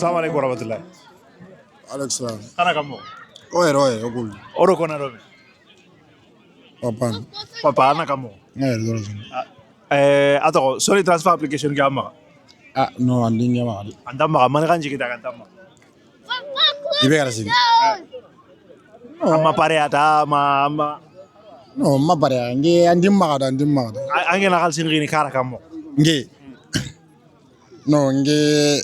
Assalamualaikum warahmatullahi. Alex salam. Kana kamu? Oye, okul. Oro kona robe. Papan. Papa ana kamu? Dolo sun. Atau sorry transfer application ke amma. No, anding ya mali. Anda maka mana kan kita kan tamma. Ibe gara sini. Amma pare ata amma. No, ma bare nge andim maka. Ange nakal sin gini kara kamu. Nge. No, nge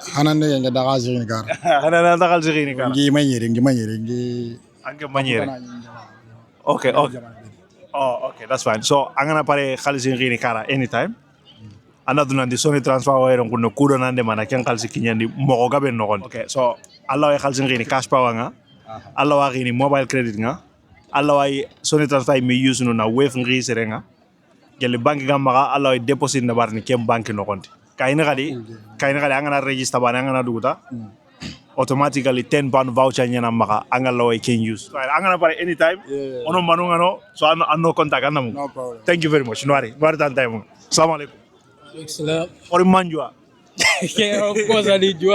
hanande nge daga sini kara. Ana nakal sin gini kara. Nge manyere nge. Ange manyere. Okay. Oh, okay, that's fine. So, angana pare khalsin gini kara anytime. Anda dunandi Sony transfer wayron kunno kudo nande mana ken khalsi kinyandi mo gabe no gon. Okay, so Allah wa khalsin gini cash power nga. Allah wa gini mobile credit nga. Allah wa Sony transfer mi use no na wave ngi serenga. Gele bank ga maka Allah wa deposit na barni kem bank no konti. Kayna kadi angana register bana angana duguta. Automatically 10 pound voucher nyana maka angala wa can use. So angana pare anytime. Ono manunga no so anno contact anamu. No problem. Thank you very much. Nwari tan time. Assalamu alaikum. Excellent. Ori manjua. Of course I need you.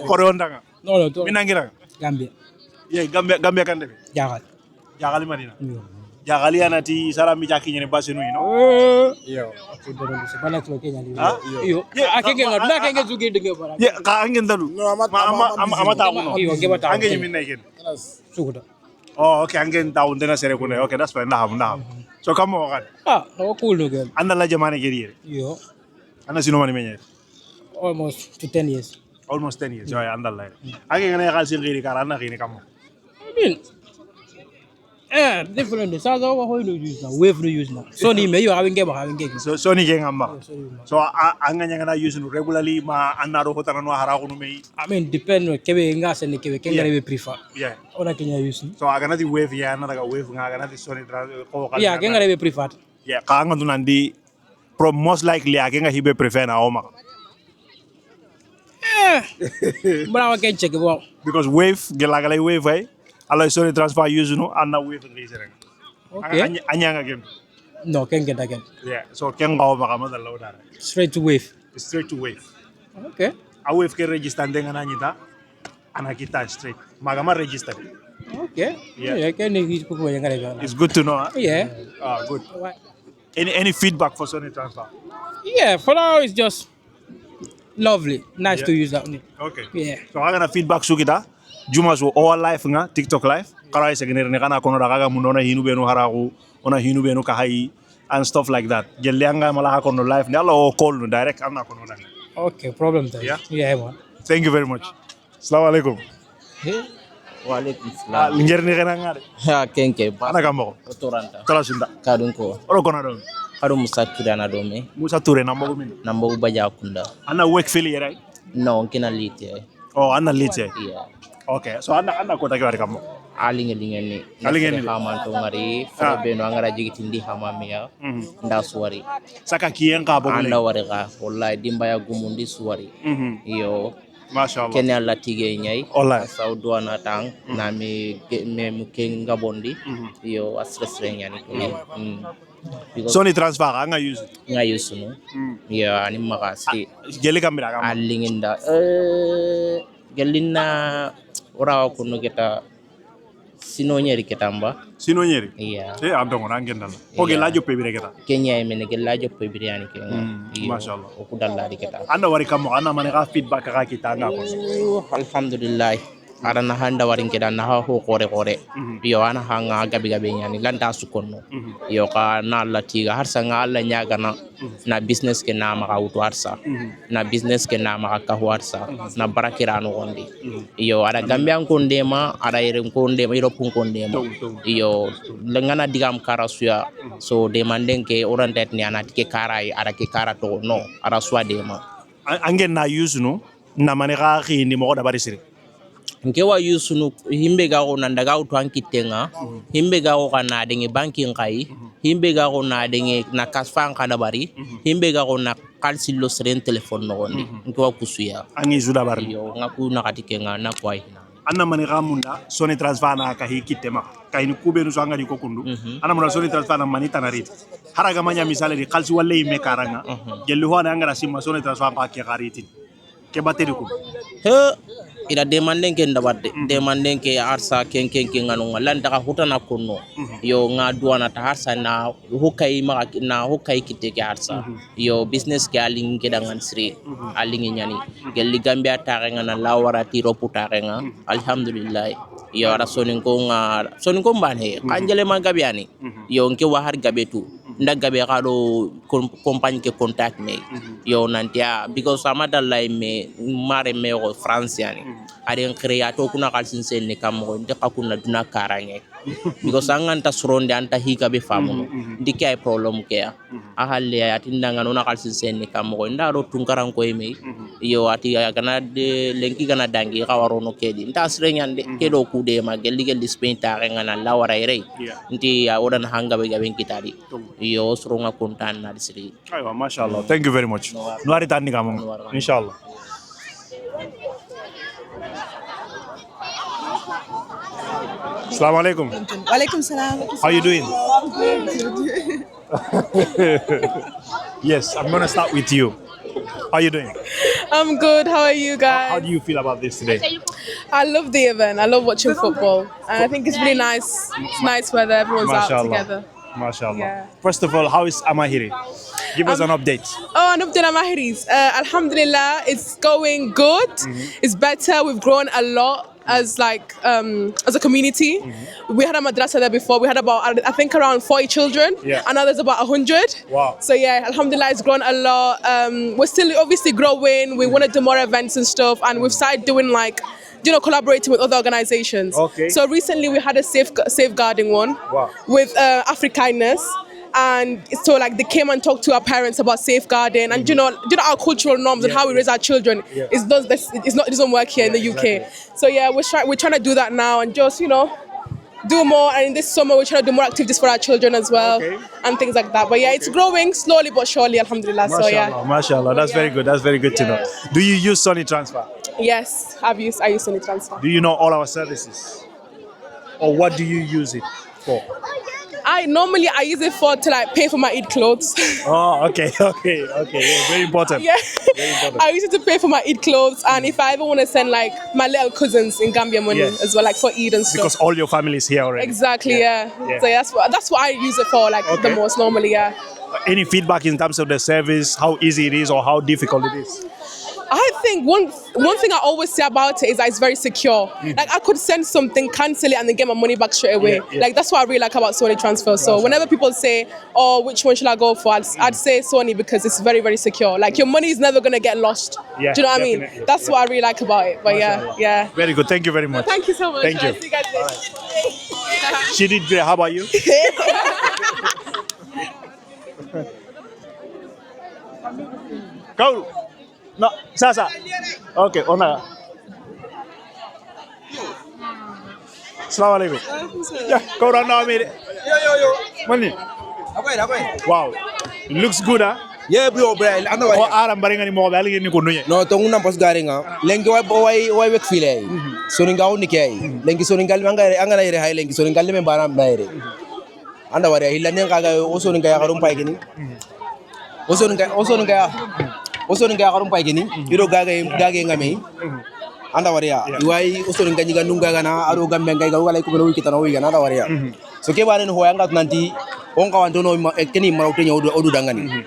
Kore ondanga. No. Minangira. Gambia. Yeah, Gambia kan defi. Jagali Madina. Jagali anati salami jaki nyene basinu Yo. Bana tulo Kenya ni. Yo. Akenge ngad akenge zugi denge bara. Yeah, ka angen dalu. No, amata uno. Yo, ngeba ta. Angen yimin naiken. Sukuda. Oh, okay, angen taun dena sere kunai. Okay, that's fine. Nah. So kamu kan. No cool no girl. Anda la jamane geriere. Yo. Anda sino mani menye. Almost to 10 years. Almost 10 years. Joy anda la. Angen ngana kal sin geri kara anda gini kamu. I mean, different. Sa za wa hoy no use now. Wave no use now. So ni me yo having game. So ni gen amma. So anganya ngana use no regularly ma anaro hotana no hara ko no me. I mean, depend kebe nga sen kebe kenga be prefer. Yeah. Ona Kenya use. So agana di wave ya na daga wave nga agana di Sony ko kal. Yeah, kenga be prefer. Yeah, ka anga dunandi most likely agenga hibe prefer na oma. Bravo can check bo. Because wave gelagala wave ay ala Sony transfer use no anna wave ngi sereng. Okay. Anyanga game. No, can get again. Yeah, so ken gaw maka madal law dara. Straight to wave. Straight to wave. Okay. A wave ke register ndenga na nyita ana kita straight. Magama register. Okay. Yeah, can you cook when you're It's good to know. Huh? Yeah. Good. Any feedback for Sony transfer? Yeah, for now it's just lovely. Nice to use that. Okay. Yeah. So agana feedback sugita. Juma so all live nga TikTok live. Kara isegenere ne kana kono daga munona hinu benu haraku, ona hinu benu kahai and stuff like that. Gelianga malaka kono live ne Allah call no direct amna kono danga. Okay, problem there. Yeah, man. Thank you very much. Assalamu alaikum. Walaikum salam. Ngerni kana ngade. Ha kenke ba. Ana kambo. Toranta. Tala sunda. Kadun ko. Oro kono don. Haru Musa Kirana dome. Musa Touré nambo min. Nambo baja kunda. Ana work fili right? No, kina lite. Oh, ana lite. Yeah. Okay, so ana kota kiwari kambo. Alingeni. Alingeni. Hama to ngari. Fere no angara jigitindi hama miya. Nda suwari. Saka kiyen ka bo. Anda warega. Wallahi dimba ya gumundi suwari. Iyo. Mashallah. Kenya latige nyai. Wallahi. Saudu anatang. Nami mukenga bondi. Iyo asresre nyani. Sony transfer nga use. Nga use no. Yeah, ani makasi. Geli kamera kambo. Alinginda. Gelina ora kuno kita sinonyeri ketamba. Sinonyeri? Iya. Andongo nangenda. Oge lajo pebire keta. Kenya emene gelajo pebire ani kenga. Mashallah. Okudalla di keta. Anda wari kamo ana maneka feedback ka kita nga ko. Alhamdulillah. Ara na handa warin keda na ho kore. Yo ana hanga gabi nyani landa sukonno. Yo ka na latiga harsa nga alla nyaga na business ke na maka utu harsa. Na business ke na maka harsa. Na barakira no gondi. Yo ara gambian kondema ara iren kondema iropun kondema. Yo lengana digam karasuya so demanden ke orantet ni anatike karai ara ke karato no ara swa dema. Angen na use no na maneka ni mo da barisiri. Nkewa yusunu himbe ga ko nandaga utu ankitenga himbe ga ko kana denge banking kai himbe ga ko na denge na kasfan kana bari himbe ga ko na kalsilo seren telephone no gondi nkewa kusuya angi zuda bari yo ngaku na katikenga na kwai anna mani gamunda Sony transfer na ka hikitema kayni kubenu so angani ko kundu anna mona Sony transfer na mani tanariti haraga manya misale di kalsi walle me karanga gelli ho na angara simma Sony transfer pa ke gariti ke bateri ko ila demanden ke ndabade demanden ke arsa ken nganu landa ka hutana kunno yo nga duana ta harsa na hukai ma na hukai kite ke arsa yo business ke alin ke dangan sri alin nyani gelli gambia ta ngana lawara tiro puta nga alhamdulillah yo ara sonin ko mbane kanjele magabiani yo nke wa har gabetu ndagabe kado compagnie ke contact me yo nantia because amada lay me mare me ko france yani aren creato kuna kalsin sen ne kam ko de kakuna duna karanye because anganta suronde anta hika be famuno dikay problem ke a halle atinda ngano na kalsin sen ne kam ko ndaro tunkaran ko me yo ati kana de lenki kana dangi kawarono kedi nta srenyande kedo kude ma gelli spain ta ngana lawara ire nti odan hanga be gaben kitadi yo suronga kontan na disri aywa mashallah thank you very much nuari tandi kam inshallah Assalamu alaikum. Walaikum salam. How you doing? Yes, I'm going to start with you. How you doing? I'm good. How are you guys? How do you feel about this today? I love the event. I love watching football. And I think it's really nice. It's nice weather. Everyone's out together. MashaAllah. Yeah. First of all, how is Amahiri? Give us an update. Oh, and Abdullah Mahiris. Alhamdulillah, it's going good. It's better. We've grown a lot as a community. We had a madrasa there before. We had about, I think, around 40 children. Yeah. And now there's about 100. Wow. So yeah, alhamdulillah, it's grown a lot. We're still obviously growing. We want to do more events and stuff. And we've started doing collaborating with other organizations. Okay. So recently we had a safeguarding one. Wow. With Africanus. And so they came and talked to our parents about safeguarding and you know our cultural norms and how we raise our children. Yeah. It doesn't work here in the UK. Exactly. So yeah, we're trying to do that now and just do more. And in this summer we're trying to do more activities for our children as well. Okay. And things like that. But yeah, it's growing slowly but surely, alhamdulillah. So yeah. MashaAllah. That's very good. That's very good to know. Do you use Sunny Transfer? Yes, I use Sunny Transfer. Do you know all our services? Or what do you use it for? I use it to pay for my Eid clothes. Oh, okay. Yeah, very important. Yeah. Very important. I use it to pay for my Eid clothes and if I ever want to send my little cousins in Gambia money as well, for Eid and stuff. Because all your family is here already. Exactly, yeah. So that's what I use it for, the most normally, yeah. Any feedback in terms of the service, how easy it is or how difficult it is? I think one thing I always say about it is that it's very secure. I could send something, cancel it, and then get my money back straight away. Yeah. That's what I really like about Sony Transfer. So whenever people say, "Oh, which one should I go for?" I'd say Sony because it's very, very secure. Your money is never gonna get lost. Yeah, do you know what I mean? definitely. That's what I really like about it. But yeah. Very good. Thank you very much. Thank you so much. Thank you. I'll see you guys later. She did great. How about you? Go. No, Sasa. Okay, Ona. Assalamu alaikum. Yeah, go around now, mate. Yo. Money. Wow. Looks good, huh? Yeah, bro, ando Oh, wari. aram bari ngani mo bali ngani ko nuye. No, tongu na pas garinga. Lengi way wek file. Soninga undi kay. Lengi soningal angana ire hay lengi soningal me bana na ire. Anda wari hilane kaga osoninga ya garum pay gini. Osoninga ya garum pay gini. Iro gaga ngame. Anda wari ya. Iwai osoninga nyiga nunga gana aro gambe ngai ga wala ko belo wikita no wiga anda wari ya. So ke bare no hoyanga nanti onga wandono keni marawte nyodo dangani.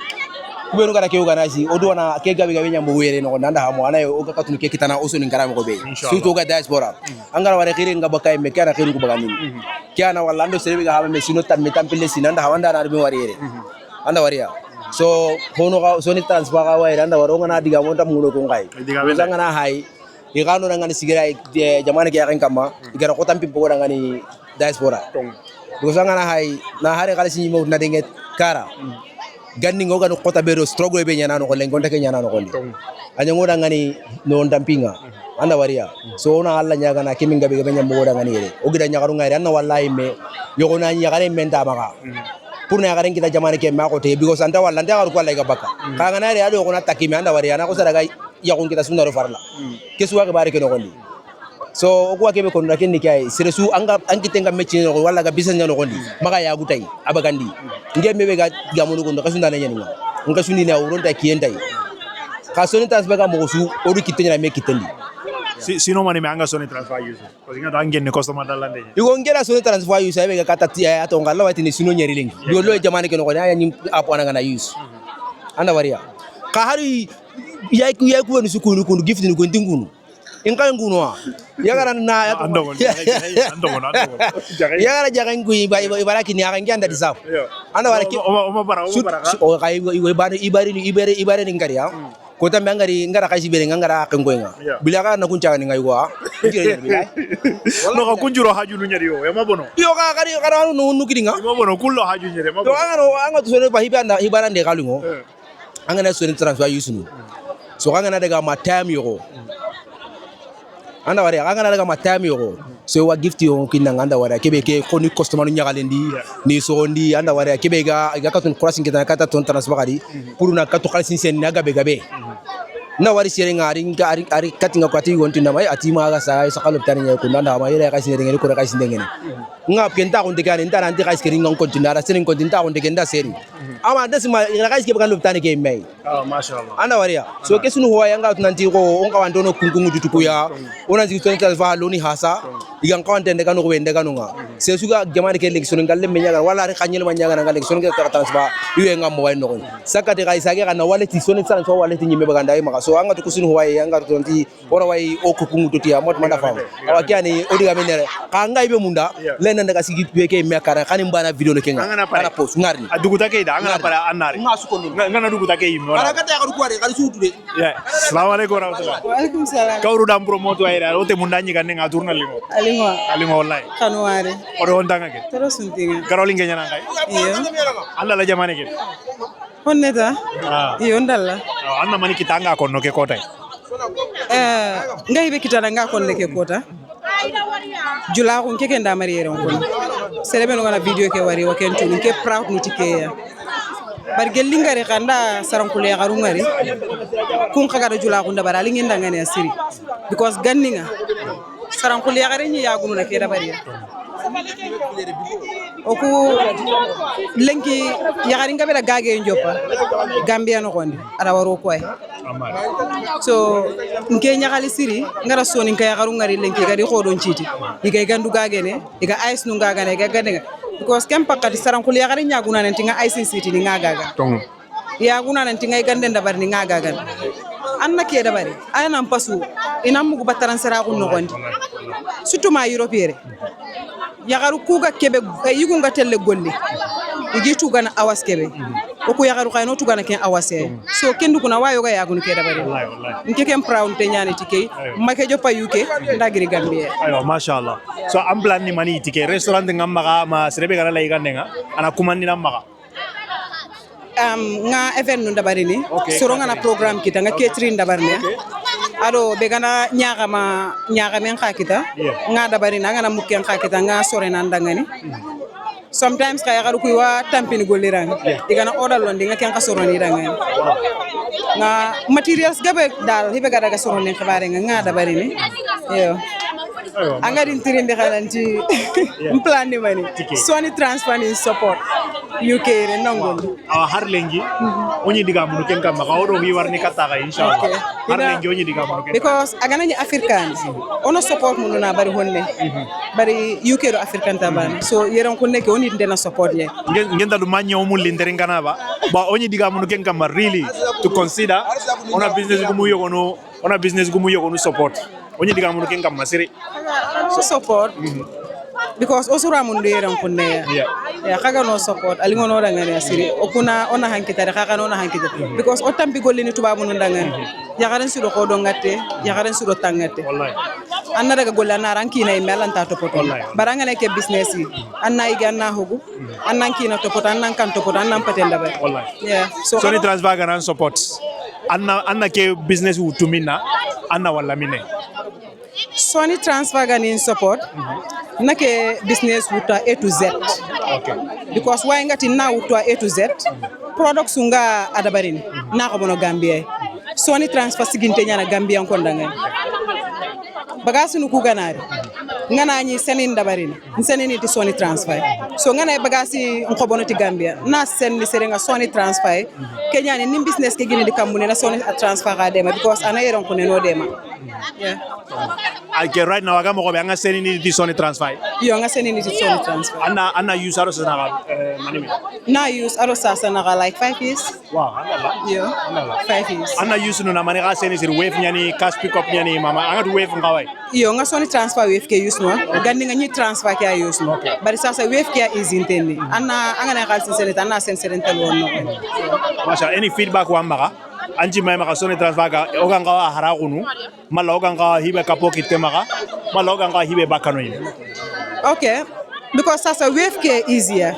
Kubenu kana keu kana si odu wana ke gabe nyambo were no nanda hamo ana o ka katunu ke kitana oso nin karamo ko be surtout ga diaspora angara ware khire nga bakay me kana khiru ko bagani kiana wala ando serbe ga habe me sino tan me tampile sinanda hawanda na be warire anda waria so hono ga so ni transfer ga wire anda waro ngana diga monta mulo ko ngai zanga na hai igano ngani sigira jamane ke yakin kama igara ko tampi bo ngani diaspora do zanga na hai na hare kala sinyi mo na dinget kara ganni ngoga no kota bero struggle be nyana no ko lengo ndeke nyana no ko ni anya ngoda ngani no ndampinga anda waria so ona alla nyaga na kiminga be nyambo ngoda ngani re o gida nyagaru ngari anna wallahi me yogo na nyagare menda maka pour na garen kita jamane ke ma ko te because anta walla nda ko lay ga baka ka ngana re ado ko na takimi anda waria na ko sadaga yakun kita sunna ro farla kesuwa ga bare ke no ko ni so ko akebe ko ndaken ni kay seresu angitenga mechi no walla ga bisan no ko ni maka ya gutai abagandi ngeme be ga gamuno ko ndaka sundana nyani nga sundi na uronta kiyentai ka soni transfer ga mo su odu kitenya me kitandi Si no mani me anga Sony transfer use. Because inga dangen ni customer dalande. Igo ngela Sony transfer use abe ga katati ato ngalla wati ni sino nyeri lingi. Yo lo jamani ke no ko ya nyim apo ana ngana use. Anda waria. Ka hari ya ku ni sukunu kunu gift ni ko ndingunu. Inka ngunu wa. Yagara na Andongo. yagara jaga ngui ibara kini aka ngi anda disap. Anda waria. Oma bara. O kai ibari ni ngari ya. Ko tambe ngari ngara kaisi bere ngara kangoenga. Bilaka na kuncha ni ngai wa. No ka kunjuro haju nu nyari yo. Ema bono. Yo ka kari no kidinga. Ema bono kullo haju nyari. Ema To bono. anga to sore ba hibara de kalungo. Anga na sore transfer use nu. So anga na daga ma time yo. Anda wari anga na daga ma time yo. So wa gift yo kinanga anda wari kebe ke ko ni customer nu nyagalendi ni so ndi anda wari kebe ga katun crossing kita kata ton transfer kadi pour na katu khalsin sen na gabe na wari sere ngari ari katinga kwati wonti na mai atima ga sa kalop tani ko nanda ma ire ka sere ngeni ko ka sinde ngeni ngap kenta ko ndekane ndara anti ka sere ngon kontinara sere kontinta ko ndekenda sere ama desima ira ka sere kan loptani ke mai Mashallah. anda waria so kesunu ho yanga tunanti ko onka wandono kungungu tutukuya ona zikutoni transfer loni hasa igan kawantende kanu ko wende kanu nga se suga jamani ke election ngalle menyaga wala re khanyel manyaga nga election ke transfer iwe ngam way no sakati kai sage kana waleti soni transfer waleti nyime baganda ay maka so anga to kusunu ho yanga tunanti ora way o kungungu tutia mot manda fam awakiani odiga menere ka nga ibe munda lenen daga sigi beke mekara kanim bana video no kenga ana post ngari Aduguta ke da ngana para annari. nga sukono Ngana duguta ke yimno. ana kata ya kuare kali sutude Yeah. Assalamualaikum warahmatullahi. Waalaikum salam. Kawru dam promote wa ira ote mundanyi kanne nga turna lingo. Alingwa. Alingo wallahi. Kanuare. Odo hontanga ke. Terus suntinga. Karoli ngenya ngai. Iyo. Alla la jamane ke. Honneta. Iyo ndalla. Anna mani kitanga konno ke kota. Ngai be kitana nga konne ke kota. Jula ko keke nda mariere on kon. Serebe no gana video ke wari wa kentu ke proud ni tike ya. Bar gelingare kanda sarankule garungari. Kun kaga jula ko ndabara lingi ndangane asiri. Because ganninga sarankule gare ni yagunu na ke da bari. Oku lenki yagaringa bela gage njopa Gambia no kondi ara waro koy so nke nyagali siri ngara soni nka yagaru ngari lenki gadi xodo nciti diga gandu gage ne diga ice nu gaga ne gaga ne because kem pakati sarankul yagari nyaguna ne tinga ice city ni ngaga Tong. yaguna ne tinga gande ndabar ni ngaga anna ke dabari ayana pasu ina mugu bataran sara ko no kondi surtout ma européen yagaru kuga kebe yugunga telle golli igi tugana awas kebe oku yagaru kayno tugana ken awase so kendu kuna wayo ga yagunu ke dabari nke ken proud te nyane tike make jopa UK ndagiri Gambia Ayo mashallah. So am plan ni mani tike restaurant ngamma ka ma serebe kana la igandenga ana kumandi namma. nga event nu dabari ni soro nga na program kita nga catering dabari ni ado be gana nyaaga men kita nga dabari na nga na mukken kita nga sore nan dangani sometimes kaya garu kuwa tampini golirang digana order londi nga ken ka soro ni dangani nga materials gabe dal hibe gada ga soro ni xabare nga dabari ni yo anga din tirinde xalanti plan ni mani Sony transfer ni support UK re nangol Har lengi onyi diga munu ken kam ka odo wi warni kata ka inshallah. Har lengi onyi diga munu ken. Because agana ni African ono support munu na bari honne bari UK ro African taban so yeron ko nek oni ndena support ye Ngenda du manya omul lindere ngana ba onyi diga munu ken kam really to consider ona business gumu yogo no support. Onyi diga munu ken kam masiri. so support because osura mun de yeron ko ne ya kaga no support ali ngono da ngani asiri okuna ona hankita kaga no ona hankita because o tambi golli ni tuba mun ndangani ya garan suro ko do ngatte ya garan suro tangate Wallahi. anna daga golla na ranki na melanta to poto baranga ne ke business yi anna iga na hogu annan kina to poto annan kan to poto annan patenda ba Wallahi. yeah so Sony transfer ganan support. Anna ke business utumina anna wala mine. Sony transfer ganin support nake business wuta A to Z Okay. because why ngati na wuta A to Z products nga adabarini na ko bono Gambia Sony transfer siginte nyana Gambia ko ndanga bagasu nu ku ganari ngana nyi senin dabarini senini ti Sony transfer so ngana bagasi on ko bonoti Gambia na sen ni serenga soni transfer Kenya ni business ke gine di kambune na soni transfer ga dema because ana yeron ko no dema yeah okay right now aga mo ko be anga seni ni di soni transfer yo nga seni ni soni transfer anna use aro sana manimi na use aro sasa na like 5 years wow anala yo 5 years anna use no na mani ga seni sir wave nyani cash pick up nyani mama anga du wave ngawai yo nga soni transfer wave ke use no gandi nga ni transfer ke use no bari sasa wave ke is intended anna anga na gal sen anna sen tel wonno masha any feedback wa maka anji mai maka soni transfer ga oganga wa haragunu mala oganga hibe kapoki temaka mala oganga hibe bakano yi okay because sasa wave ke easier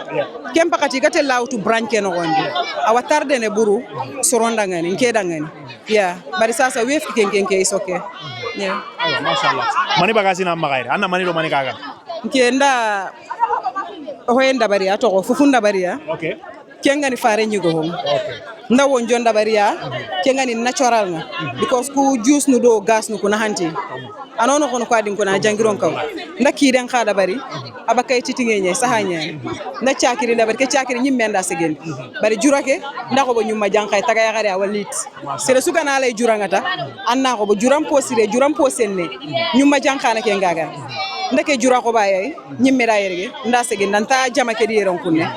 kempa kati gate law to branch ke no gondi awa tarde ne buru soronda ngani nke dangani yeah bari sasa wave ke is okay yeah mashallah mani bagasi na magaire anna mani do mani kaga nke nda hoyenda bari ato ko fufunda bari ya okay kengani fare nyigo hom okay nda won jonda bari ya kengani natural nga because ku juice nu do gas nu kuna hanti anono kono ko adin kuna jangiron kaw nda kiren khada bari abakay titinge nyay sahanya nda ciakiri nda bari ke ciakiri nyimme nda segen bari jurake nda ko bo nyumma jankay taga ya gari walit sere suga na lay jurangata anna ko bo juram posire juram posenne nyumma jankana ke ngaga ndake jura ko baye nyimme da yerge nda segen nanta jama ke di ron kunne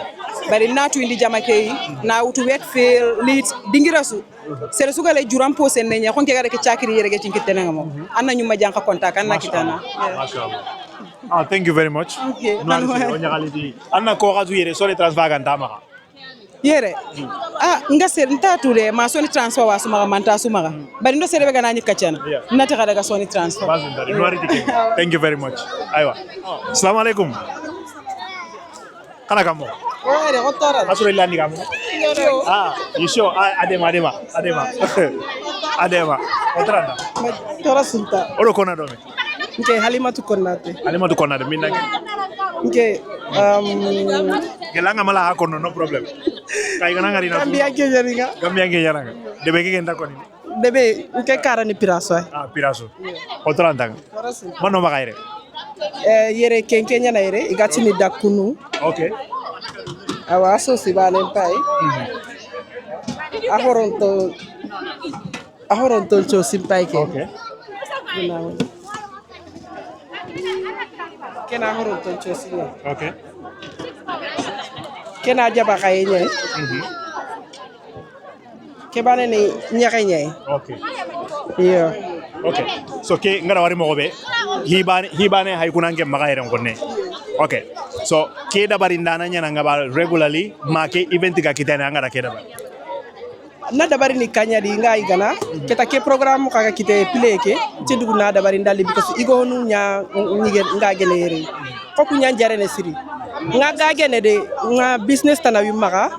bari natu indi jama ke na utu wet feel lit dingirasu sere suga lay juram posenne nya kon ke gare ke ciakiri yerge cinkitene ngamo anna nyumma janka kontak anna kitana ah thank you very much okay anna ko gazu yere sole transfer ga ndama yere nga ser ntatu de ma soni transfer wa suma manta suma bari ndo sere be gana nyika chana nata kada ga soni transfer thank you very much aywa assalamu alaikum kana kamo wale otora asuro ilani kamo you sure adema otranda tora sulta oro kona dome nke halimatu konate minna nke gelanga mala hakono no problem kay gana ngari na gambia ke yaranga debe ke ngenda koni debe nke karani piraso piraso otranda mano magaire yere kenkenya na yere igatini dakunu okay awa so sibale pai ahoronto cho simpai ke okay kena ahoronto cho sinye okay kena jaba kayenye kebane ni nyakenye okay iyo okay so ke ngara wari mo be hibane hay kunange magaire ngonne okay so ke dabari ndana nyana ngaba regularly make event ga kitana ngara ke dabari na dabari ni kanya di ngai gana kita ke program ka kite pleke tindu na dabari ndali because igo nu nya nga gelere ko ku nya jare ne siri nga gagene de nga business tanawi maka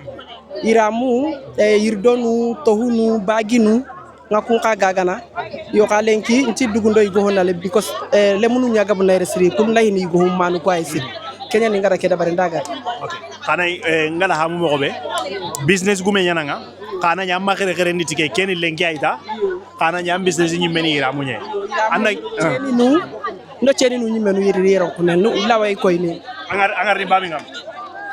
iramu yirdonu tohunu baginu nga kun ka gagana yo ka lenki nti dugundo igo honale because le munu nya gabu na resiri kun lahi ni igo manu ko ay siri kenya ni ngara ke dabari ndaga okay kana ngala hamu mo be business gume nyana nga kana nyam makere niti ke ken lenki aita kana nyam business ni meni iramu nye anda nu ndo cheni nu nyimenu yiriro kunen nu laway koy ni angar ni babi ngam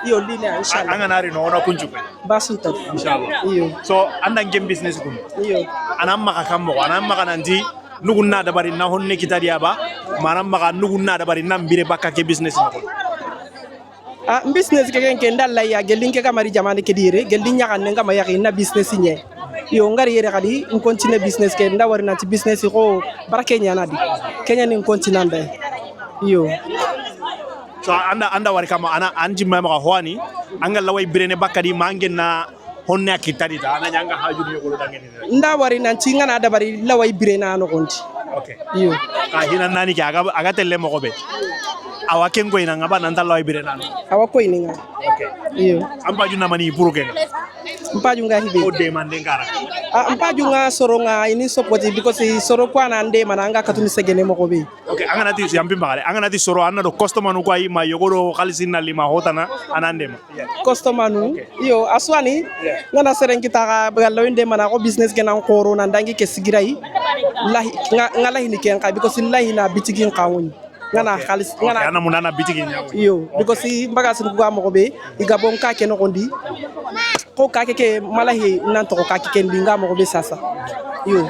iyo dina inshallah anganari no ona kunjupe basunta inshallah iyo so anda ngem business gum iyo anam maka kammo anam maka nanti nugunna dabari na honne kitadiya ba manam maka nugunna dabari nam bire bakka ke business ko business ke ken ndalla ya gelin ke kamari jamane ke dire gelin nyakan nga ma yaki na business nye yo ngari yere kadi on continue business ke nda wari nanti business ko barake nyana di kenya ni continue nda yo so anda wari kama ana anji mama hwani angal lawai birene bakadi mangen na honne akitadi ta ana nyanga haju ni ko dangeni nda wari nanti ngana da bari lawai birena no konti okay yo ka hina nani ke aga telle mo gobe awa kengo ina ngaba nanda lawai birena no awa ko ininga okay iyo ambaju na mani buruke mpaju nga hibe o de mande ngara mpaju nga soro nga ini support because soro kwa na ande mananga katuni segene mo gobe okay angana ti yambi magale angana ti soro anna do customer nu ko ay ma yogoro khalisin na lima hotana anande ma customer nu iyo aswani ngana seren kitaka bagalo inde mana ko business gena ko ro na ndangi ke sigirai lahi ngala hini ken ka because lahi na bitigin kawuni ngana khalis Okay, ana munana bitigi nyawo. iyo because si mbaga sun ko amako be iga bon ka ke no kondi ko ka ke malahi nan to ka ke ken bi ngamo ko be sasa iyo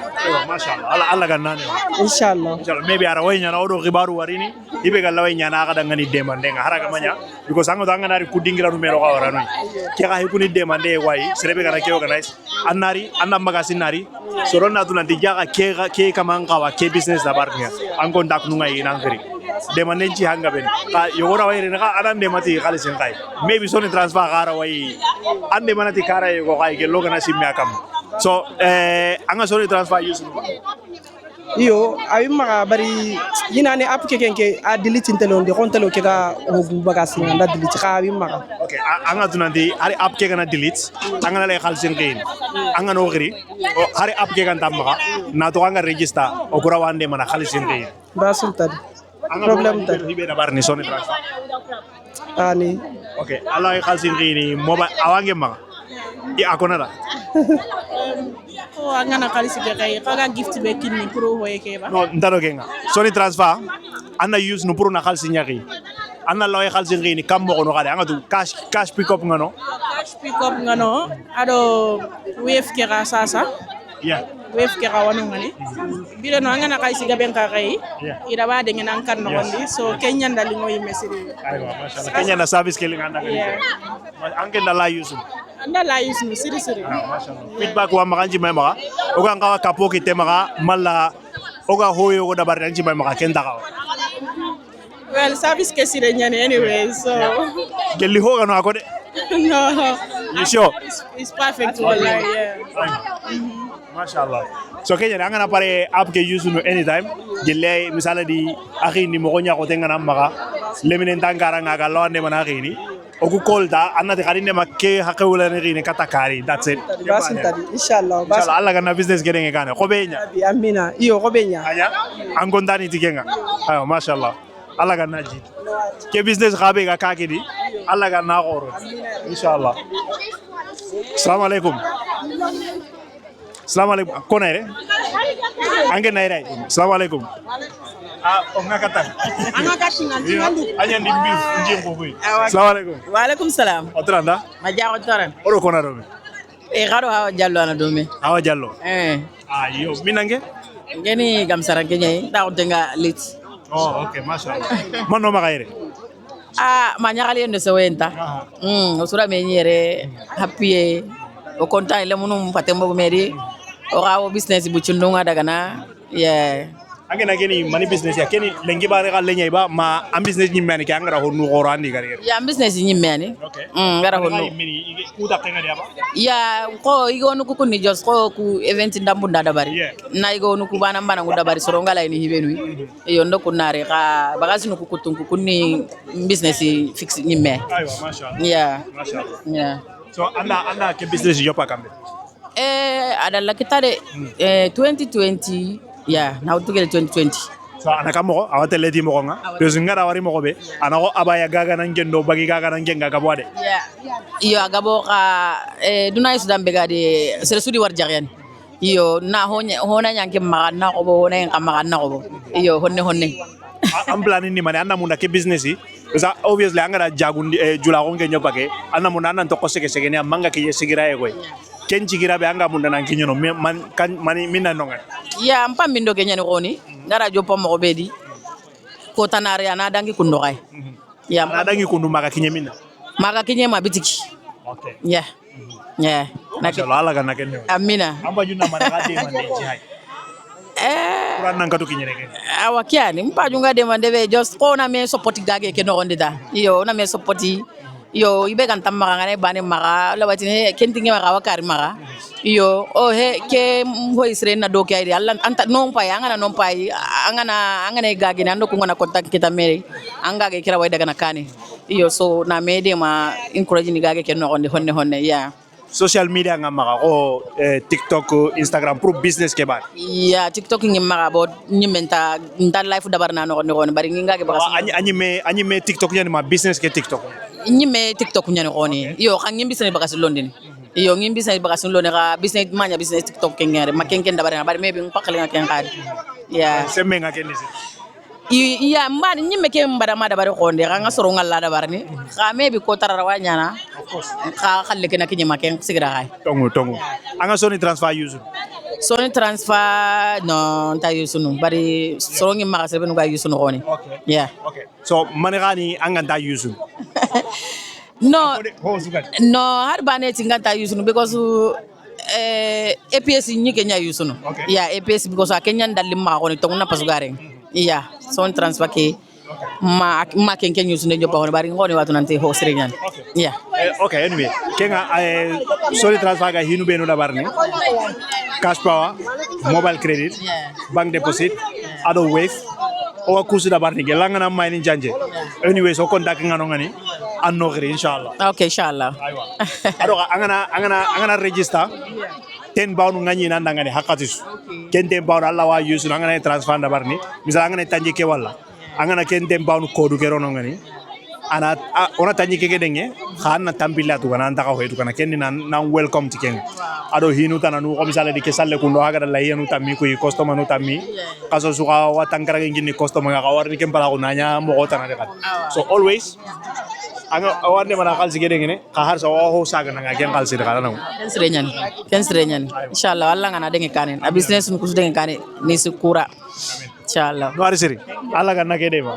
Mashallah. Allah ganane. inshallah Maybe ara way nyana odo gibaru warini ibe galla way nyana ka dangani demande nga haraga manya because ango danga nari kudingira numero ka warano ke ka hekuni demande way serebe kana ke organize annari anna magasin nari soronna tunanti jaga ke kamanga wa ke business da barnya ango ndak nunga ina ngri demande ci hanga ben ka yogora way rena ka anan demati khalisin kai maybe soni transfer kara way ande manati kara yo kai ke logana simmi akam so anga soni transfer use iyo ayi maga bari yinane app ke kenke a delete intelo de kontelo ke ga hogu bagasi nganda delete ka ayi maga okay anga tunandi hari app ke kana delete anga lay khalsin kain anga no gri hari app ke kan tamma na to anga register o kura wande mana khalsin kain basul tadi problem tadi hibe na barni soni transfer ani okay ala khalsin kain moba awange ma I akona da ko ngana kalisi ke kay kaga gift be kinni pro hoye ke ba no ndaro genga soni transfer anna use no pour na khalsin nyaki anna lay khalsin kain kam mo no anga tu cash pick up ngano pick up ngano ado wef ke ga sasa yeah wef ke ga wanu ngani bile no ngana kalisi ga ben ka kay ida ba de ngana kan no ngondi so kenya ndali ngoy mesiri aywa mashallah kenya na service ke linga ndanga ange ndala use anda la yusnu siri feedback wa makanji mai maka oga ngawa kapo kite maka mala oga hoyo go dabar nanji mai maka kenda ka well service ke sire nyane anyway so gelli hoga no akode no you sure it's perfect wallahi yeah mashallah so kenya ngana pare app ke use no anytime gelle misala di akhi ni mo nya ko tenga maka leminen tangara ngaga londe mana akhi oku kolda anna de karine makke hakawula ne rine katakari that's it basul tadi inshallah inshallah Allah ganna business gede ngane ko benya amina iyo ko benya aya angondani tigenga ayo mashallah Allah ganna ji ke business khabe ga kakidi Allah ganna goro inshallah assalamu alaikum ko naire ange naire assalamu alaikum onga kata anga katinga ngandu anya ndimbi njembo boy assalamu alaikum wa alaikum salam otranda majago toran oro kona robe garo hawa jallo ana dome hawa jallo yo minange ngeni gamsara kenya da utenga lit oh okay mashallah mano magaire manyakali ndo sewenta usura menyere happy o konta ile munum patembo meri o gawo business buchundunga daga na yeah angena geni mani business ya keni lengi bare ga lenya ba ma am business nyimani ke angara honu goro andi gari ya business nyimani ngara honu mini ku da tenga dia ba ya ko igonu ku kunni jos ko ku event ndambu ndada bari na igonu ku bana mbana nguda bari soronga la ni hibenu iyo ndo kunare ka bagazi ku kutunku kunni business fix nyimme aywa mashallah mashallah yeah so anda ke business yopa kambe adalla kitade 2020 yeah now to get 2020 so anaka mo awate leti mo nga peso ngara wari mo be anako abaya gaga nan gendo bagi gaga nan genga gabode yeah iyo agabo ka dunay sudan be gade sere sudi war jarian iyo na hona nyanke magana ko bo hona en magana ko bo iyo honne am plan ni mane anna munda ke business yi because obviously angara jagundi jula ko ngenyo bage anna munda nan to ko sege ne manga ke yesigira e koy kenji gira be anga munda nan kinyo man kan mani minna nonga ya mpa mindo kenya ni koni ngara jopo mo bedi ko tanare ana dangi kundo kay ya ana dangi kundu maka kinyemina maka kinyema bitiki okay yeah na ke lala kana kenyo amina amba juna managade mande ji hay kuran nan katu kinyere awakiani mpa junga de mande be just ko na me support gage ke no ondida iyo na me support yo ibe kan tamma ngane bane maka lawatine kentinge maka wakari maka iyo he ke ho isre na do kay Allah anta non pay angana non pay angana gagi nando ko ngana contact kita mere anga ge kira way daga na kane iyo so na mede ma encourage ni gage ke no honne ya social media ngamaka ko TikTok Instagram pro business ke ba ya TikTok ngi maka bo nyimenta ndan life dabar na no bari ngi gage ba anyi me TikTok nyani ma business ke TikTok nyime TikTok nyani koni yo kan ngimbi sene bagas london yo ngimbi sene bagas london ka business manya business TikTok kengere makenken dabare bari mebi pakale ngaken kadi ya semme ngaken disi iya mbani nyimme ke mbada ma dabari konde nga soro ngalla dabarni xame bi ko tarara nyana xa xalle ke nak nyima ken sigira hay tongu anga Sony transfer use Sony transfer no ta use no bari soro ngi ma sebe no ga use no xoni yeah okay so manigani anga ta use no har bane tinganta use no because APS ni kenya use no yeah APS because kenya ndalim ma xoni tongu na pasugare yeah Sony transfer ke ma ken use no jopa bari ngoni watu nante ho sirignan yeah okay anyway kenga Sony transfer ga hinu beno da barni cash power mobile credit bank deposit ado wave o kusu da barni ge langana mayni janje anyway so contact ngano ngani anno gri inshallah okay inshallah aywa ado angana register 10 pound ngani nanda ngani hakatis ken 10 pound alla wa use ngana transfer da barni misal ngana tanje ke wala angana ken 10 pound kodu ke rono ngani ana ona tanje ke denge khana tambila tu kana anta ka hoetu kana ken nan welcome to ken ado hinu tananu ko misale di kesalle kundo aga la yenu tammi ko customer no tammi kaso suka wa tankara ngini customer ga warni ken pala ko nanya mo ko tanade kat so always anga awarne mana kal sige denge ne ka har so ho saga nga ken kal sida kana no ken srenyan inshallah alla ngana denge kanen a business ko denge kanen ni sukura inshallah no ari siri alla ganna ke de ma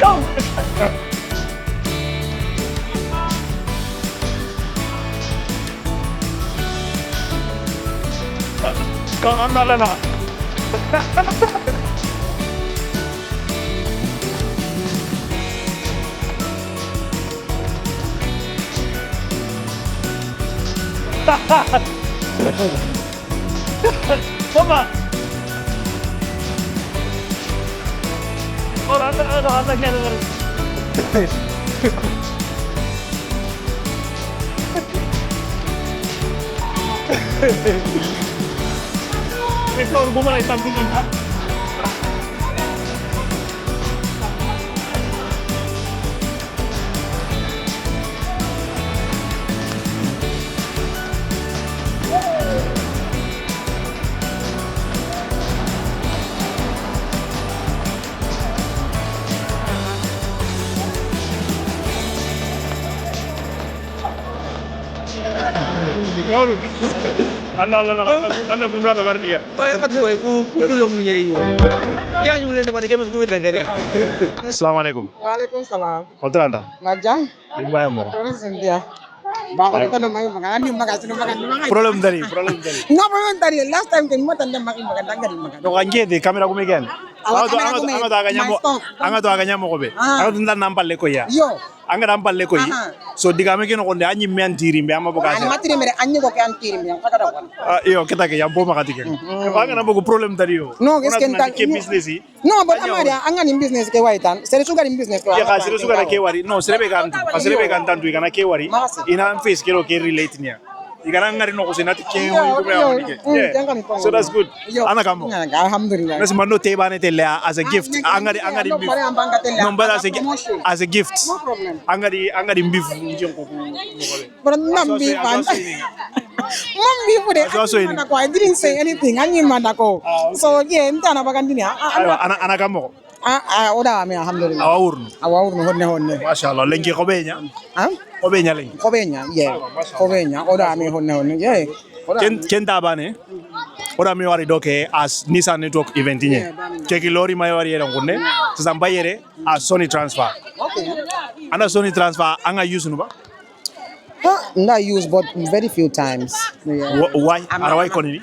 Go! Con nó lên rồi. Toma. Anda que Mejor gumana están pidiendo. Anda benar benar dia. Assalamualaikum. Waalaikumsalam. Hotel anda? Majang. Di mana mo? Terus dia. Bapak kita namanya makan makan. Problem dari. No problem dari. Last time kan mau tanda makan makan. No kanje di kamera ko megen. Anga to aganya mo ko be. Anga tunda nampal le ko ya. Yo. Anga nampal le ko yi. So diga me kino ko de anyi men tiri mbe ama boka. Ani matiri mere anyi ko kan tiri mbe ka da wan. Iyo kita ke yambo makati ke. Anga na bogo problem dari yo. No es que ke business yi. No but amaria anga ni business ke waitan. Sere sugar ni business ko. Ya ka sere sugar ke wari. No sere be kan. Sere be kan tantu kana ke wari. Ina face kero ke relate niya. Igana ngari no kusinati ke mo ko so that's good ana kambo alhamdulillah nes mando te bane te la as a gift angari beef no mbara as a gift no problem angari beef njenko ko but nam beef mom beef de I didn't say anything anyi mandako so yeah ntana bagandini ana kambo oda me alhamdulillah awurno honne mashallah lengi ko benya Kobenya, yeah. Kobenya, oda me honne, yeah. Ken tabane. Oda me wari doke as Nissan Network event nye. Keki lori may wari yere ngunne. Samba yere as Sony transfer. Okay. Ana Sony transfer anga use nuba? Not use but very few times. Yeah. Why? Arawai konini?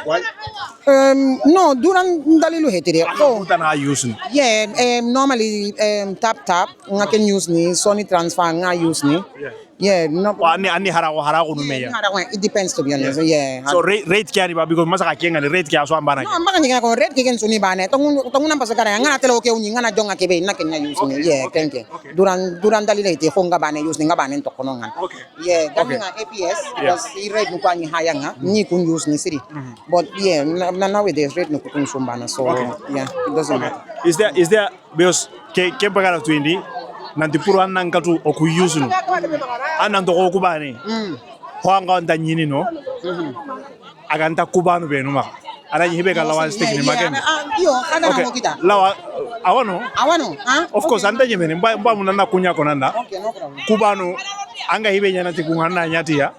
Why? No, duran dalilu hetire. Oh, tana use ni. Yeah, normally tap nga can use ni Sony transfer nga use ni. Yeah, no. Ani hara ko numeya. It depends to be honest. Yeah. So rate kiani ba because masaka kenga ni rate kia so ambana. No, mbaka nyinga ko red kigen suni bane. Tongu namba sagara ngana telo ke unyi ngana jonga kebe na kenya use ni. Yeah, kenke. Duran dalile te fonga bane use ni ngabane to konongan. Okay. Yeah, nga APS because i rate no kwani hayanga ni kun use ni city. But yeah, nowadays rate no kun sumbana so yeah, it doesn't matter. Is there because ke bagara twindi nanti puru annan katu oku use no. Annan to ko kubane. Hoanga nda nyini no. Aganta kubanu be no ma. Ara hibe ka lawan stick ni maken. Yo, kana mo kita. Lawa awano. Ha? Of course anda nyemene mba munana kunya konanda. Okay, no problem. Kubanu anga hibe nyana tikungana nyati ya.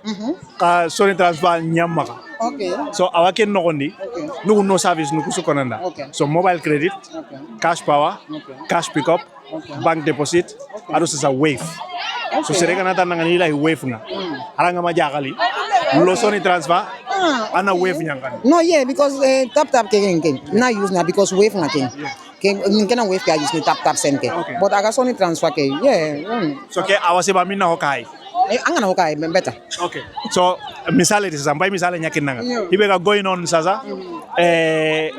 Ka Sony transfer nyamma. Okay. So awaken no gondi. No no service no kusukonanda. So mobile credit, cash power, cash pickup, bank deposit, ado sa wave. So sereka nata nangani la wave nga. Aranga majakali. Lo Sony transfer ana wave nyangani. No, yeah, because tap ken na use na because wave nga ken. Kena wave ka use ni tap send ke. But aga Sony transfer ke. Yeah. So ke awase ba minna hokai. Angana hokai better. Okay. So misale sasa mbai misale nyakin nanga. Ibe ga going on sasa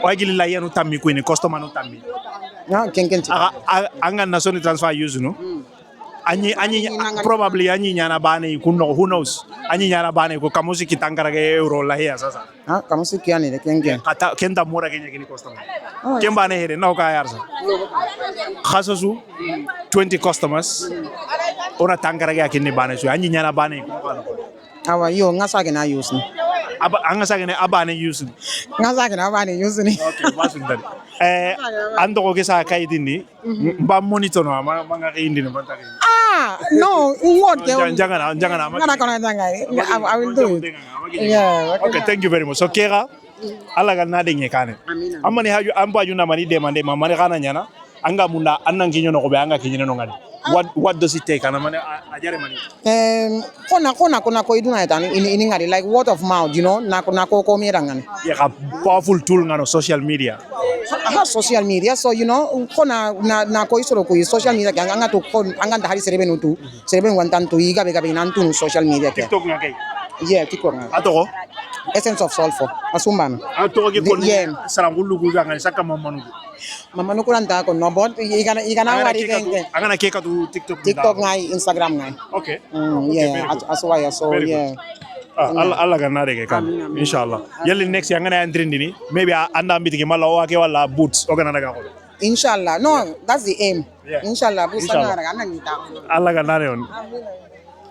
wagili la yenu tammi ko ni customer no tammi. Na ken anga na Sony transfer use no. Anyi probably anyi nyana bane kunno who knows anyi nyana bane ko kamusi kitangara ge euro la hiya sasa kamusi kiani de kengen kata kenda mura kenya kini customer kembane here na ka yarsa khasasu 20 customers ora tangara ge akini bane so anyi nyana bane awa yo ngasa ke na use ni anga sage ne abane use ngasa ke na abane use ni okay wasundari ando ko gesa kaidini mba monitor no manga ke indi no bantari no what jangana I will do it. Yeah. Okay, thank you very much. So kera ala ga na denye kane amani haju amba juna mani demande mamani kana nyana anga munda annan kinyo no ko be anga kinyo no ngani what does it take ana mani ajare mani kona ko iduna etani ini ngari like word of mouth, you know, na ko mi rangani. Yeah, a powerful tool ngano social media. Social media, so you know kona na ko isoro ko social media anga to ko anga ndahari serebe tu serebe wantan to iga be nantu social media ke TikTok ngakai. Yeah, TikTok ngakai. Atoko Essence of Sulfur asumbana atoko ke kon sarangulu ku ngani saka mamanu kuranta ko no bot igana wari kenge angana ke ka tu TikTok ngai Instagram ngai. Okay. Yeah, aswaya so yeah. Allah ga nare ke kan inshallah yalli next yang ngana andrindini maybe anda ambiti ke mala wake wala boots ogana daga ko inshallah no that's the aim. Inshallah boots na daga nan nita Allah ga nare on.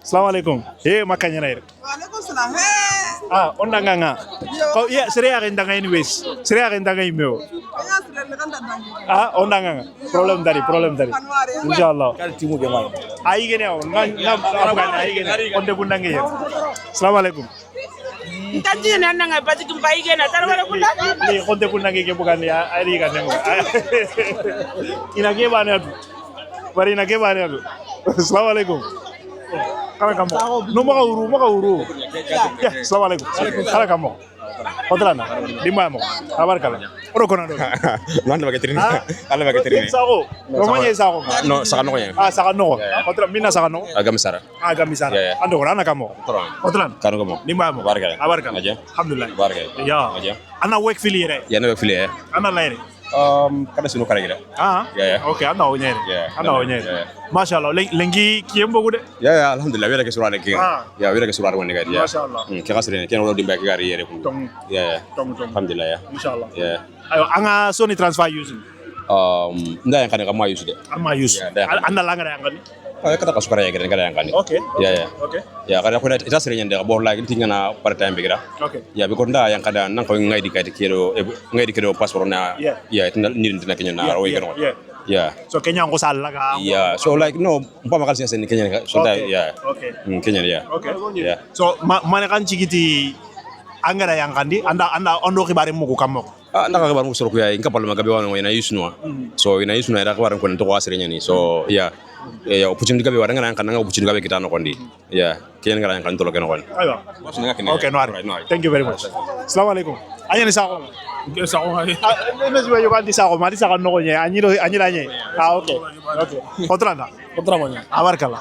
Assalamu alaikum makanya nair Waalaikum salam onda nganga ko ya sere ya ndanga anyways sere ya ndanga imeo onda nganga problem dari inshallah kal timu ge mai ai gene on na afgan ai gene onde bundange ya assalamu alaikum tanji nana nga pati kumpai gena tarwara kula ni onde bundange ke bukan ya ai ga nengo ina ke bana tu bari ina ke bana tu assalamu alaikum kala kamo no maka uru ya assalamu alaikum kala kamo hotelana dimamo kabar kala oro kono do nanda bagetrini alla bagetrini sako romanya sako no sakano ya sakano hotel minna sakano agam sara ando rana kamo hotelan kanu kamo dimamo kabar kala aja alhamdulillah ya aja ana work filiere ya no work filiere ana laire kada sunu kare gida okay ana onyere mashallah lengi kiembo gude ya alhamdulillah wala ke surale ke ya wala ke surale woni gadi ya mashallah ke gasrene ken wala dimba ke gari yere ko ya alhamdulillah ya inshallah ya ayo anga Sony transfer using nda yang kana kama use de ama use anda langa yang kan kata kasukara ya gida yang kan okay ya ya kada ko ita sere nyande bor la tinga na part time bigira okay ya be ko nda yang kada nan ko ngai di kay kedo passeport na ya tinda ni tinda kenya na ro yero yeah so Kenya ngo sala ga yeah so like no mpa makal sen Kenya so that yeah okay Kenya yeah yeah so mane kan cigiti angara yang kandi anda ondo khibare mo ko kammo anda ka bar mo soro ko ya inka palma gabe wano ina yusno so ina yusno ira ko waran ko to wasre nyani so yeah ya opportunity gabe waran ngana opportunity gabe kitano kondi yeah Kenya ngara kan to lo ken kon aywa okay no thank you very much assalamu alaikum ayani sako Mes voy a sako mari sako no nya anyira nye okay hotranda abarkala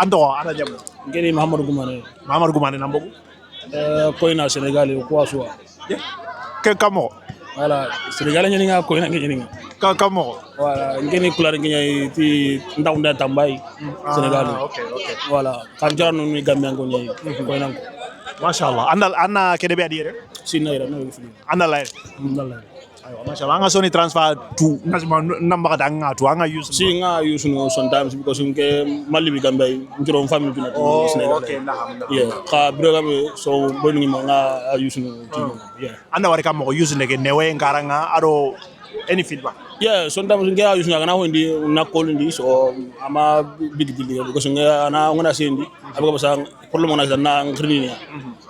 Ando ana jam. Ngeni Mahamadou Goumane. Mahamadou Goumane nambogu. Koina Sénégal ko aswa. Ke kamo. Voilà, Sénégal ñani nga koina ngeni nga. Kamo. Voilà, ngeni couleur ngeni ti ndaw nda tambay Sénégal. Okay. Voilà, kan jarano ni Gambia ngo ñay koina ko. Mashallah. Andal anna kede be adire. Sinayra no fi. Andal lay. Aywa mashallah anga soni transfer to namba kada anga to anga use si nga use no sometimes because nke mali bi Gambia ngiro family bi na Sénégal. Okay, yeah, ka bro gabe so bonu ma nga use no. Yeah. Anda wari kam ko use nege newe ngaranga ado any feedback. Yeah, sometimes nga use na hondi na call ndi so ama big deal because nga na ngona sendi abuka basa problem na na ngrini.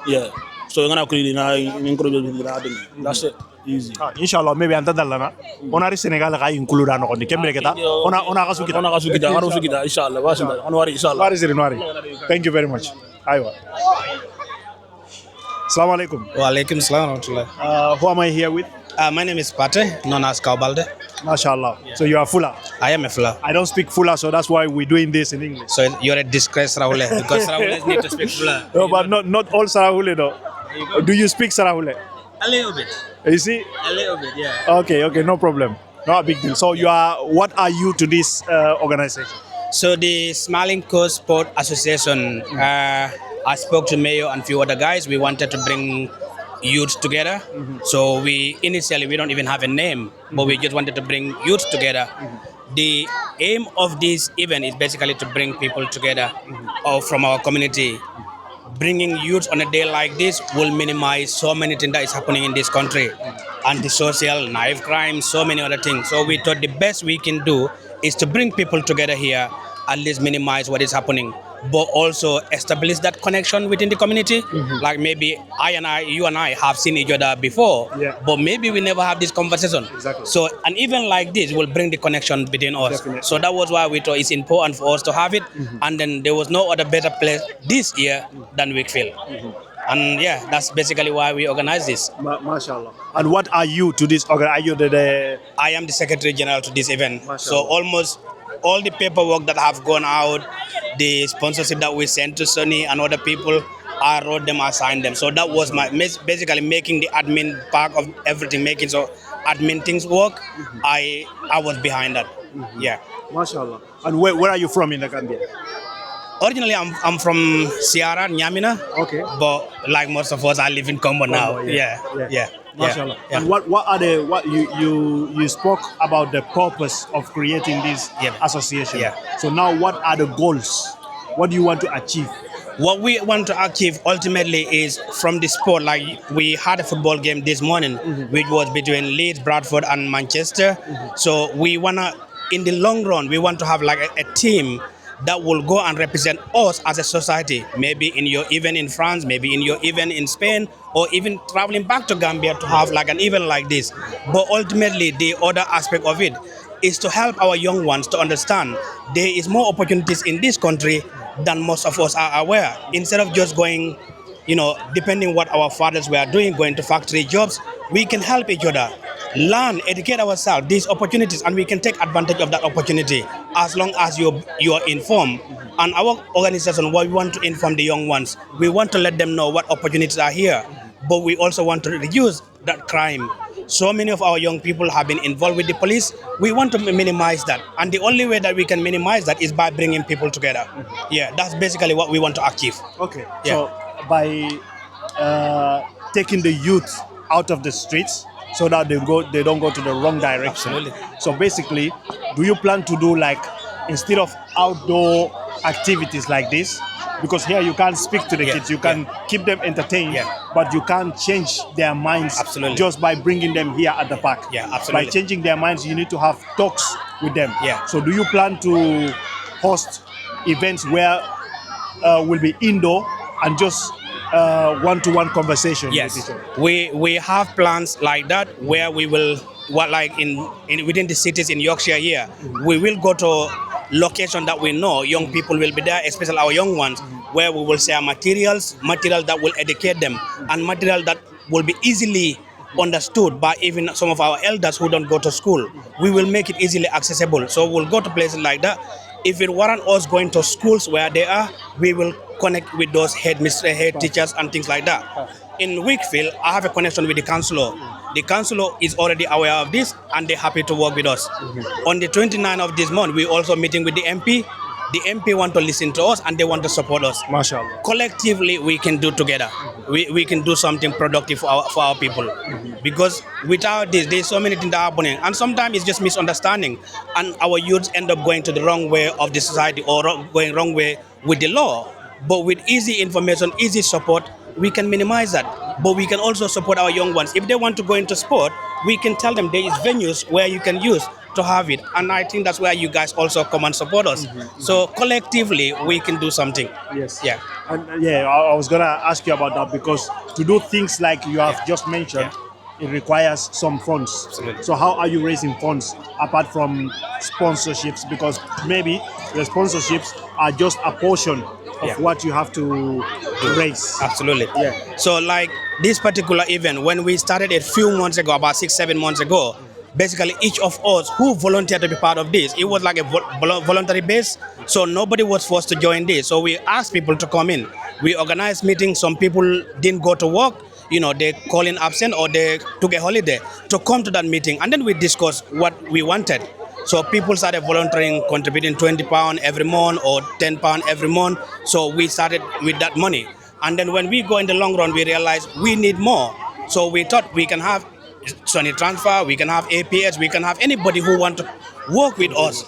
Yeah. So ngana ko na ngro na ding. That's it. Easy. Inshallah maybe anta dalana onari Senegal ga include ano kondi kembe keta ona kasu kita inshallah wasinda onwari inshallah wari thank you very much aywa Assalamu alaikum. Wa alaikum salam wa rahmatullah. Who am I here with? My name is Pate, known as Kaubalde. Mashallah. Yeah. So you are Fula? I am a Fula. I don't speak Fula, so that's why we're doing this in English. So you're a disgrace, Sarahule, because Sarahules need to speak Fula. No, but not all Sarahule though. Do you speak Sarahule? A little bit. You see? A little bit, yeah. Okay, no problem. Not a big deal. So what are you to this organization? So the Smiling Coast Sport Association, I spoke to Mayor and few other guys. We wanted to bring youth together. So we don't even have a name, but we just wanted to bring youth together. The aim of this event is basically to bring people together from our community. Bringing youth on a day like this will minimize so many things that is happening in this country. Antisocial, knife crime, so many other things. So we thought the best we can do is to bring people together here, at least minimize what is happening, but also establish that connection within the community. Like maybe you and I have seen each other before, but maybe we never have this conversation. Exactly. So an event like this will bring the connection between us. Definitely. So that was why we thought it's important for us to have it. And then there was no other better place this year than Wakefield. And yeah, that's basically why we organized this. MashaAllah. And what are you to this? Are you I am the Secretary General to this event. MashaAllah. So almost all the paperwork that have gone out, the sponsorship that we sent to Sony and other people, I wrote them, I signed them. So that was basically making the admin part of everything, making so admin things work. I was behind that. Yeah. MashaAllah. And where are you from in the Gambia? Originally, I'm from Sierra, Nyamina. Okay. But like most of us, I live in Combo now. Yeah. MashaAllah. And what are you spoke about the purpose of creating this association. So now what are the goals? What do you want to achieve? What we want to achieve ultimately is from the sport, like we had a football game this morning, which was between Leeds, Bradford and Manchester. So we wanna, in the long run, we want to have like a team that will go and represent us as a society, maybe in your event in France, maybe in your event in Spain, or even traveling back to Gambia to have like an event like this. But ultimately, the other aspect of it is to help our young ones to understand there is more opportunities in this country than most of us are aware. Instead of just going, depending what our fathers were doing, going to factory jobs, we can help each other, learn, educate ourselves, these opportunities, and we can take advantage of that opportunity as long as you are informed. And our organization, what we want to inform the young ones, we want to let them know what opportunities are here, but we also want to reduce that crime. So many of our young people have been involved with the police. We want to minimize that. And the only way that we can minimize that is by bringing people together. Yeah, that's basically what we want to achieve. Okay, yeah. So by taking the youth out of the streets so that they don't go to the wrong direction. Absolutely. So basically, do you plan to do like, instead of outdoor activities like this, because here you can't speak to the kids, you can keep them entertained, but you can't change their minds just by bringing them here at the park. Yeah, absolutely. By changing their minds, you need to have talks with them. Yeah. So do you plan to host events where will be indoor and just one-to-one conversation? Yes, with each other? we have plans like that where we will, within the cities in Yorkshire here, we will go to location that we know young people will be there, especially our young ones, where we will share material that will educate them, and material that will be easily understood by even some of our elders who don't go to school. We will make it easily accessible. So we'll go to places like that, If it weren't us going to schools where they are, we will connect with those head teachers and things like that. In Wakefield, I have a connection with the councillor. The councillor is already aware of this and they're happy to work with us. On the 29th of this month, we're also meeting with the MP. The MP want to listen to us and they want to support us. MashaAllah. Collectively, we can do together. We can do something productive for our people. Because without this, there's so many things that are happening. And sometimes it's just misunderstanding. And our youths end up going to the wrong way of the society or going wrong way with the law. But with easy information, easy support, we can minimize that. But we can also support our young ones. If they want to go into sport, we can tell them there is venues where you can use to have it. And I think that's where you guys also come and support us. So collectively, we can do something. Yes. Yeah. And I was going to ask you about that because to do things like you have just mentioned, it requires some funds. Absolutely. So how are you raising funds apart from sponsorships? Because maybe the sponsorships are just a portion of what you have to raise. Absolutely. Yeah. So like this particular event, when we started a few months ago, about 6-7 months ago, basically each of us who volunteered to be part of this, it was like a voluntary base. So nobody was forced to join this. So we asked people to come in. We organized meetings. Some people didn't go to work. They call in absent or they took a holiday to come to that meeting. And then we discussed what we wanted. So people started volunteering, contributing £20 every month or £10 every month. So we started with that money. And then when we go in the long run, we realized we need more. So we thought we can have Sony Transfer, we can have APS, we can have anybody who want to work with us.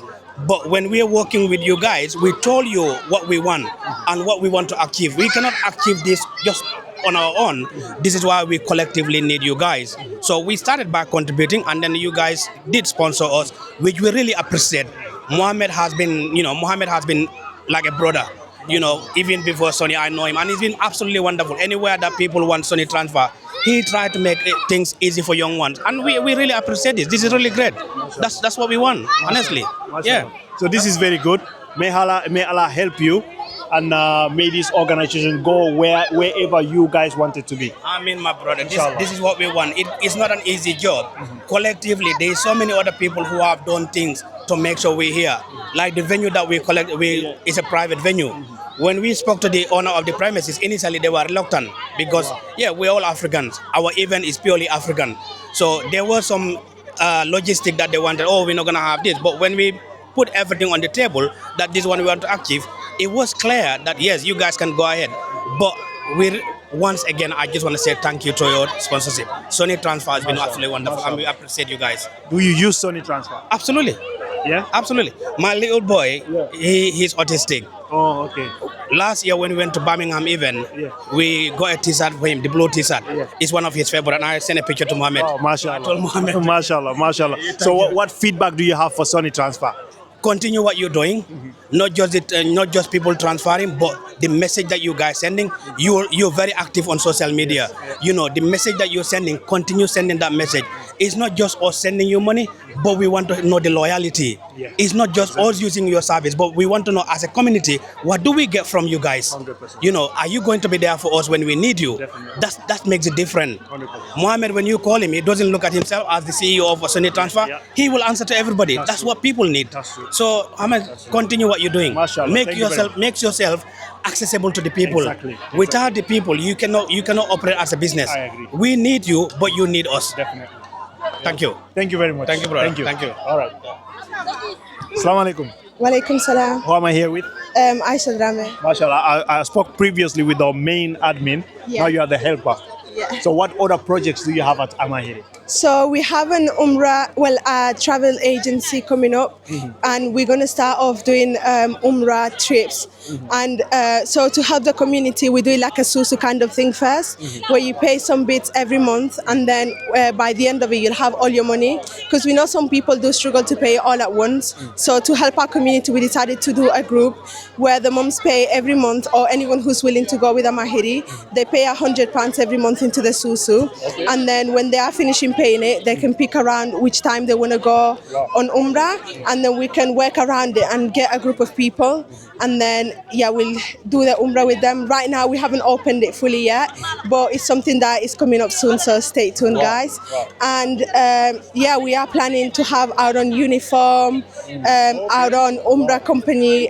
But when we are working with you guys, we told you what we want and what we want to achieve. We cannot achieve this just on our own. This is why we collectively need you guys. So we started by contributing and then you guys did sponsor us, which we really appreciate. Mohammed has been like a brother. Even before Sony, I know him and he's been absolutely wonderful. Anywhere that people want Sony Transfer, he tried to make things easy for young ones. And we really appreciate this. This is really great. That's what we want, honestly. Yeah. So this is very good. May Allah help you. And may this organization go wherever you guys want it to be. I mean, my brother, this is what we want. It's not an easy job. Collectively, there is so many other people who have done things to make sure we're here. Like the venue that we collect, it's a private venue. When we spoke to the owner of the premises, initially they were reluctant because, we're all Africans. Our event is purely African. So there was some logistic that they wanted, we're not going to have this. But when we put everything on the table, that this one we want to achieve, it was clear that yes, you guys can go ahead. But once again, I just want to say thank you to your sponsorship. Sony Transfer has been absolutely wonderful and we appreciate you guys. Do you use Sony Transfer? Absolutely. Yeah? Absolutely. My little boy, he's autistic. Oh, okay. Last year when we went to Birmingham event, we got a t-shirt for him, the blue t-shirt. It's one of his favorite and I sent a picture to Mohammed. Oh, mashallah. I told Mohammed. Mashallah. So what feedback do you have for Sony Transfer? Continue what you're doing, not just people transferring, but the message that you guys sending. You're very active on social media. The message that you're sending, continue sending that message. It's not just us sending you money, but we want to know the loyalty. It's not just us using your service, but we want to know as a community, what do we get from you guys? 100%. Are you going to be there for us when we need you? That makes it different. 100%. Mohammed, when you call him, he doesn't look at himself as the CEO of Sony Transfer. He will answer to everybody. That's what people need. So, Ahmed, continue what you're doing. Make yourself accessible to the people. Exactly. Without the people, you cannot operate as a business. I agree. We need you, but you need us. Definitely. Thank you. Thank you very much. Thank you, brother. Thank you. Thank you. All right. Assalamu alaikum. Walaikum salam. Who am I here with? Aisha Drame. Mashallah. I spoke previously with our main admin. Yeah. Now you are the helper. Yeah. So what other projects do you have at Amahiri? So we have an a travel agency coming up, and we're going to start off doing Umrah trips. And so to help the community, we do like a susu kind of thing first, where you pay some bits every month, and then by the end of it, you'll have all your money. Because we know some people do struggle to pay all at once. So to help our community, we decided to do a group where the moms pay every month, or anyone who's willing to go with a mahiri, they pay £100 every month into the susu. And then when they are finishing paying it, they can pick around which time they want to go on Umrah, and then we can work around it and get a group of people and then we'll do the Umrah with them. Right now we haven't opened it fully yet, but it's something that is coming up soon, so stay tuned, guys. And we are planning to have our own uniform, our own Umrah company,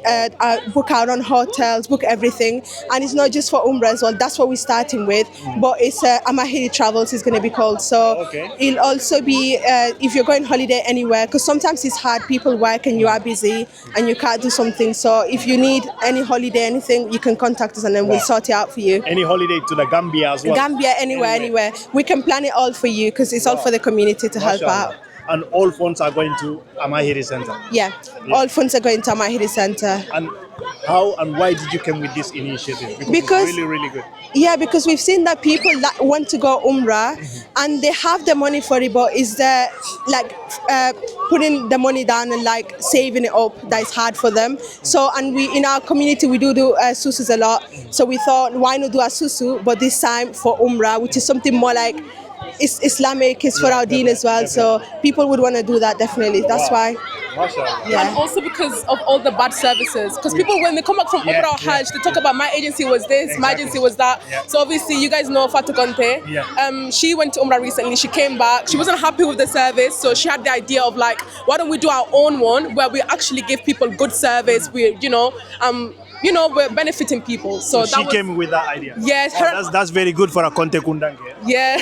book our own hotels, book everything, and it's not just for Umrah as well. That's what we're starting with, but it's Amahiri Travels is going to be called. So it'll also be if you're going holiday anywhere, because sometimes it's hard, people work and you are busy and you can't do something. So if you need any holiday, anything, you can contact us and then we'll sort it out for you. Any holiday to the Gambia as well? Gambia, anywhere. We can plan it all for you because it's all for the community to help out. And all funds are going to Amahiri Center? Yeah, all funds are going to Amahiri Center. And how and why did you come with this initiative? Because it's really, really good. Yeah, because we've seen that people that want to go Umrah and they have the money for it, but is the putting the money down and like saving it up that is hard for them. So, and we in our community we do susus a lot. So we thought, why not do a susu, but this time for Umrah, which is something more like it's Islamic, it's for our deen as well. So people would want to do that definitely. That's why. Yeah. And also because of all the bad services. Because people, when they come back from Umrah or Hajj, they talk about my agency was this, my agency was that. So obviously, you guys know Fatou Conte. She went to Umrah recently. She came back. She wasn't happy with the service. So she had the idea of like, why don't we do our own one where we actually give people good service. We're benefiting people. So she came with that idea. Yes. That's very good for a Conte Kundange. Yeah.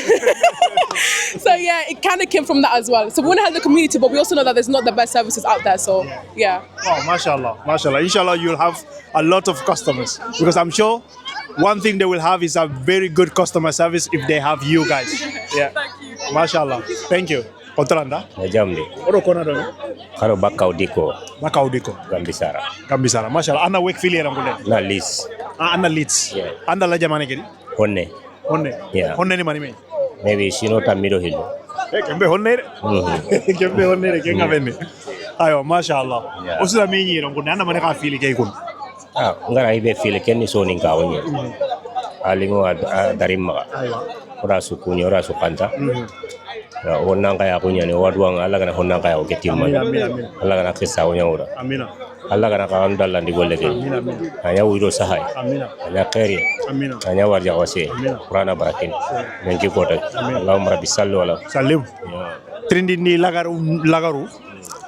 So yeah, it kind of came from that as well. So we want to help the community, but we also know that there's not the best services out there. So yeah. Oh, mashallah. Inshallah, you'll have a lot of customers because I'm sure one thing they will have is a very good customer service if they have you guys. Yeah. Thank you. Mashallah. Thank you. Otranda? Jamde. Oro kona dono? Karo Bakaudiko. Gambisara. Mashallah. Anna wek fili era ngule. Na Leeds. Anna Leeds. Yeah. Anda la jamane kedi? Honne. Yeah. Honne ni mani me? Maybe Shinota Middle Hill. Kembe honne. Kembe honne kenga benne. Ayo, mashallah. Yeah. Osula menyi era ngule. Anda mane ka fili kei kun. Ngara ibe fili kenni soni ngawonye. Alingo darimma. Aywa. Ora sukuni, ora sukanta. Honnan kaya kunya ne wadwang Allah kana honnan kaya ke timma Allah kana kissa wonya ora amina Allah kana ka andalla ndi golle ke anya wiro sahay amina anya khairi amina anya warja wase qur'ana barakin men ki kota Allahumma rabbi sallu ala sallim trindi ni lagaru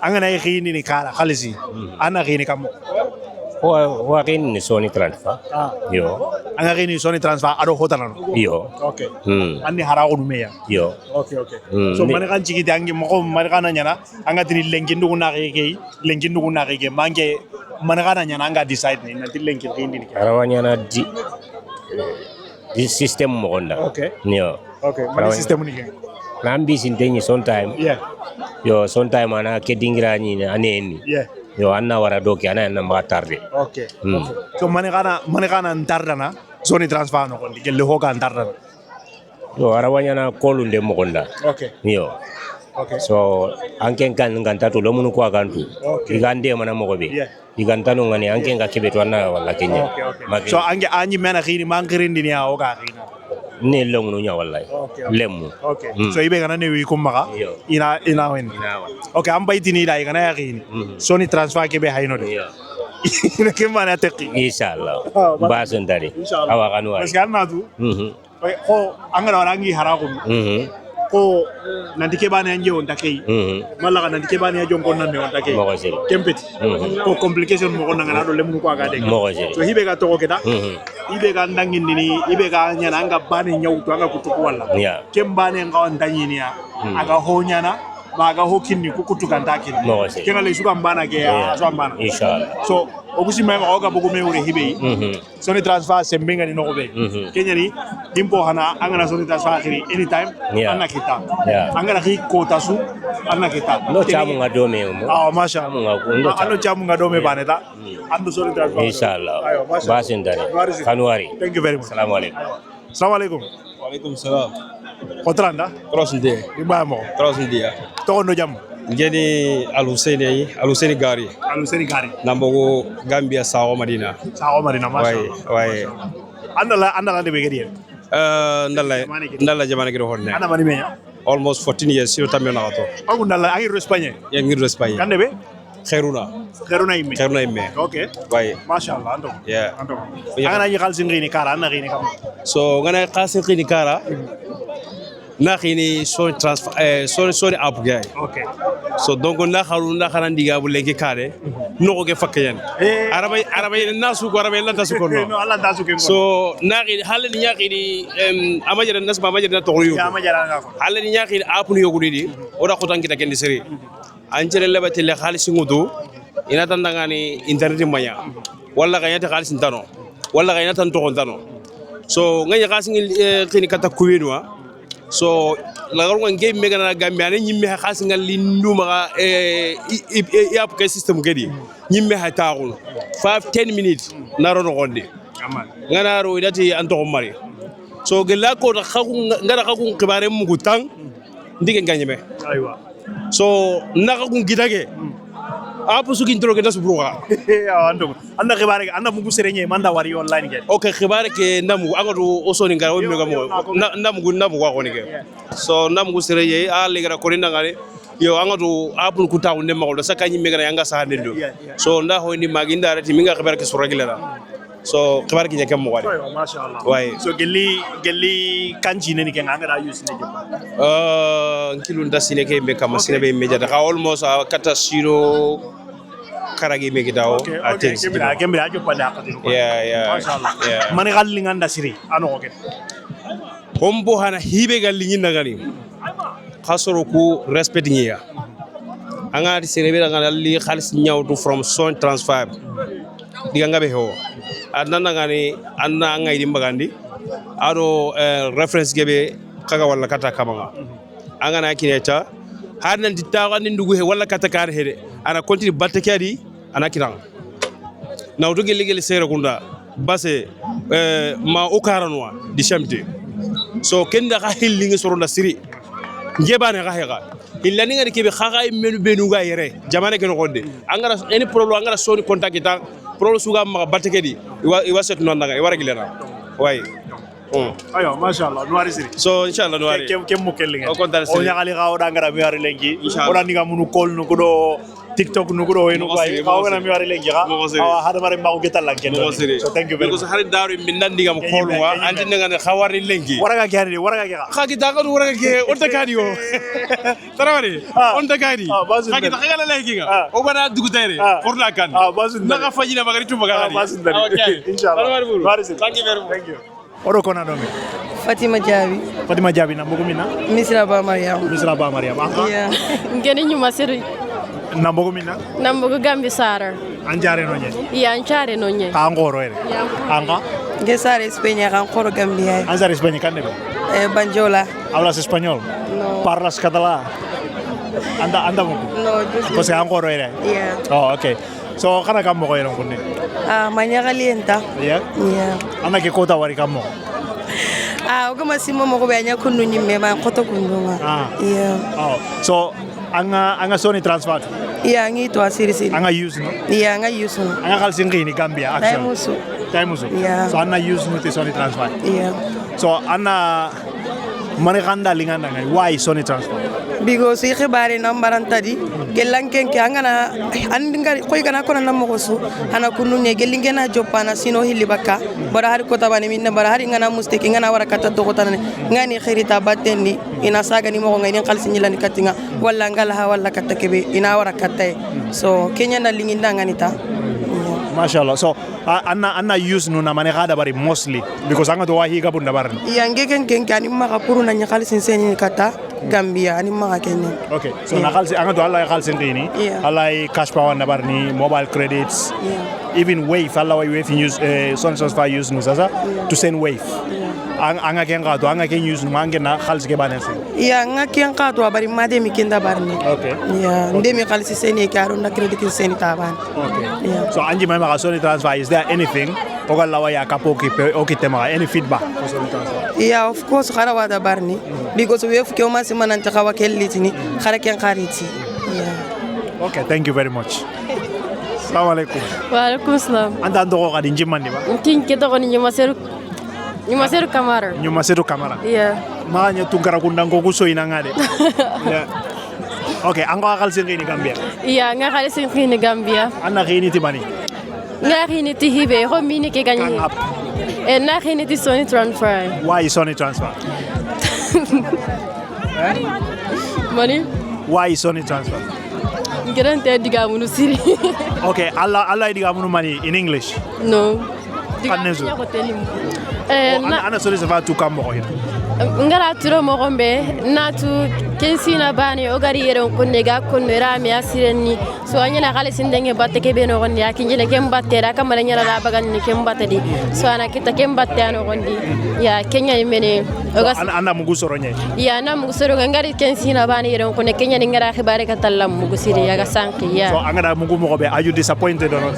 angana khini ni kala khalisi ana khini kam wa khini ni soni transfer yo anga khini soni transfer ado hotanano yo okay anni harago dumeya yo okay so man kan jigi dangi mo man kana nyana anga tini lengindu kuna ke mange man kana nyana anga decide ni nanti lengi khini ni arawanya na di system mo gonda yo man system ni ke nambi sintenyi sometime yo sometime ana ke dingira ni aneni yo anna wara doki ana ma tarde so man kana ntardana zone transfer no kondi gelle hoga ntardana yo arawanya na kolunde mo gonda yo so anken kan nganta to lomunu ko agantu igande mana mo gobe igantano ngani anken ga kebeto na wala kenya so anyi mena khini mangirindi ni aoga khina ne lomunu nya wallahi lemu so ibe kana ne wi kumaka ina wen am baytini da igana ya khini soni transfer ke be hayno de ina kemana taqi inshallah basun dari awa kanu parce que anatu ko angara warangi harago ko nanti ke bana nje on takei mala nanti ke bana jo ngonna me on takei kempeti ko complication mo gonna ngana do lemu ko aga de so hibe ga to ko keda ibe ga ndangin ni ibe ga nyana anga bane nyawtu anga kutuku wala kembane nga on danyini ya aga honyana baga hokinni ku kutuka ndakin kenga le suka mbana ke so mbana inshallah so okusima ma oga bugu me ure hibe so ni transfer sembenga ni no be kenya ni dimpo hana angana so ni transfer kiri anytime anna kita angana ki kota su anna kita no chamu ngadome mo masha Allah chamu ngadome baneta andu so ni transfer inshallah basin dare kanwari thank you very much assalamu alaikum wa alaikum salam Otranda Crossndia ibamo Crossndia to no jam ngeni Aluseni Gari nambogo Gambia Sao Madina masha way andala de begedi ndalla jamana gido honne ana mani menya almost 14 years sino tambe na to agu ndalla ay Espagne ya ngir Espagne kande be Khairuna imme. Okay. Waye. Mashallah ando. Yeah. Ando. Angana yi khalsin rini kara na rini kam. So ngana khalsin rini kara. Na khini son transfer son app gay. Okay. So donc na kharan diga bu lenki kare no ko ke fakkayen. Arabay nasu ko arabay lanta su ko no. No Allah da su ke. So na khini halani nya khini amajara nas ma amajara to yu. Ya amajara nga ko. Halani nya khini app nu yogu didi. Oda ko tankita kendi seri. Anjere lebati le khalisi ngudu ina tandangani internet maya. Walla kayata khalisi tano. Walla kayata tan to tano. So nganya khalisi khini kata kuwinwa. So la garonga game mega na Gambia ne nyimme ha khasinga linduma app ke system gedi nyimme ha taawul 5-10 minutes na rono gonde ngana ro idati anto mari so gela ko ngara khakun khibare mu gutang ndige nganyeme aywa so naka kun gitage apu sukin tro ke dasbruga ando anda khibare anda mugu serenye manda wari online ge okay khibare ke ndamu agadu osoni ngara o mega mo ndamu wa ko ni ke so ndamu serenye a legara ko ni ngare yo angatu apu ku taw ne magol saka nyi mega yanga sa hande so nda ho ni magi ndara ti minga khibare ke suragilera so khibare ke nyakam mo wari mashallah way so gelli kanji ne ni ke ngara use ne kilun dasine ke be kam sine be meja da almost kata siro karagi me gidao okay kembira jo pada akati yeah mashallah yeah mani galli nganda siri ano ke hombo hana hibe galli ngi nagani khasoro ku respect ngiya anga di sine be ngana li khalis nyawtu from son transfer diga ngabe ho adana ngani anna ngai di mbagandi ado reference gebe kaga wala kata kamanga angana kineta har nan dittawa nin dugu he wala kata kar hede ana continue batte kadi ana kirang nawto gele sere kunda base ma okaranwa di chamte so kenda ka hillingi soronda siri njebane ka hega illani ngani kebe khaga menu benu ga yere jamane ken gonde angara any problem angara soni contact ta problem suga ma batte kadi iwa set non daga iwara gilena way ayo mashallah nuari siri so inshallah nuari kem mukellinga o kontar siri o nyagali ga o dangara mi wari lengi ora ninga munu kol nu ko do TikTok nu ko do eno bay ko na mi wari lengi ga hada mare ma ko getal la ken so thank you very much because hari daru min nandi gam kolwa anti nga khawari lengi wara ga gari wara ga khaki da ko wara ga on ta kadi o tarawari on ta kadi khaki da khagala lengi ga o bana dugu tayre porla kan na ga fajina magari tu magari okay inshallah thank you very much thank you Oro kona dome Fatima Jabi na mbogumina Misra ba Mariam anga yeah ngeni nyuma seru na mbogumina na mbogo Gambi Sara anjare nonye ya anjare nonye angoro ere anga Gesare España kan khoro Gambia anjare España kan debe Banjola hablas español no parlas catalán anda mo no pues angoro ere yeah oh okay so kana kam mo ko yeron kunne manya calienta yeah ana ke kota wari kam mo uga masimo mo ko banya kunu nyimme ma koto kundunga yeah oh so anga soni transfer yeah ngi to asiri anga use no yeah anga use no anga kalsin ni Gambia actually taimusu yeah so anna use no soni transfer yeah so anna mane ganda linganda ngai why soni transfer because khibare nambaran tadi gelanken ke angana andinga koy gana kona nammo su ana kununye gelingena jopana sino hilibaka bara har ko tabani minna bara har ngana mustaki ngana warakata to ko tanane ngani khairita batenni ina saga ni mo ngani khalsi nyilani katinga walla ngala ha walla katakebe ina warakata so kenya na linginda nganita mashallah so anna use no na mane gada bari mostly because anga to wahi ga bunda barni yange ken kani maka puru na nyakali senseni kata Gambia ani maka kenya okay so na khalsi anga to Allah khalsi ndini Allah cash power na barni mobile credits even wave Allah wave use son transfer use no sasa to send wave anga ken ga to anga ken use no anga na khalsi ke banen anga ken ka to bari made mi kenda barni okay ndemi khalsi seni karo na credit seni taban okay so anji mai maka soni transfer is there anything ogalla wa ya kapoki okitema any feedback for soni transfer yeah of course khara wada barni because we have ke ma simana ntakawa kellitini khara ken khariti yeah okay thank you very much assalamu alaikum wa alaikum salam anda ndo ko kadi njimandi ba tinke to ni nyuma seru kamara yeah manya tungara kundango kuso inangade yeah Okay, angko khalsin rini Gambia. Iya, nga khalisin khini Gambia. Anna khini timani. Nga khini ti hibe ho mini ke ganyi. Na khini ti Sony transfer. Why Sony transfer? Money? Why Sony transfer? Gerante diga munu siri. Okay, Allah diga munu money in English. No. Kanezu. Ana Sony transfer tu kambo ko hina. Ngara turo mo gombe natu kensina bani o gari yere ko nega ko rami asireni so anyana khale sindenge batte ke beno gondi akinjele kem batte da kamala nyala da bagan ni kem batte di so ana kita kem batte ano gondi ya kenya yimene o gas ana mugu soro nye ya na mugu soro ngari kensina bani yere ko ne kenya ni ngara khibare ka tallam mugu siri ya ga sanki ya so angara mugu mo be are you disappointed or not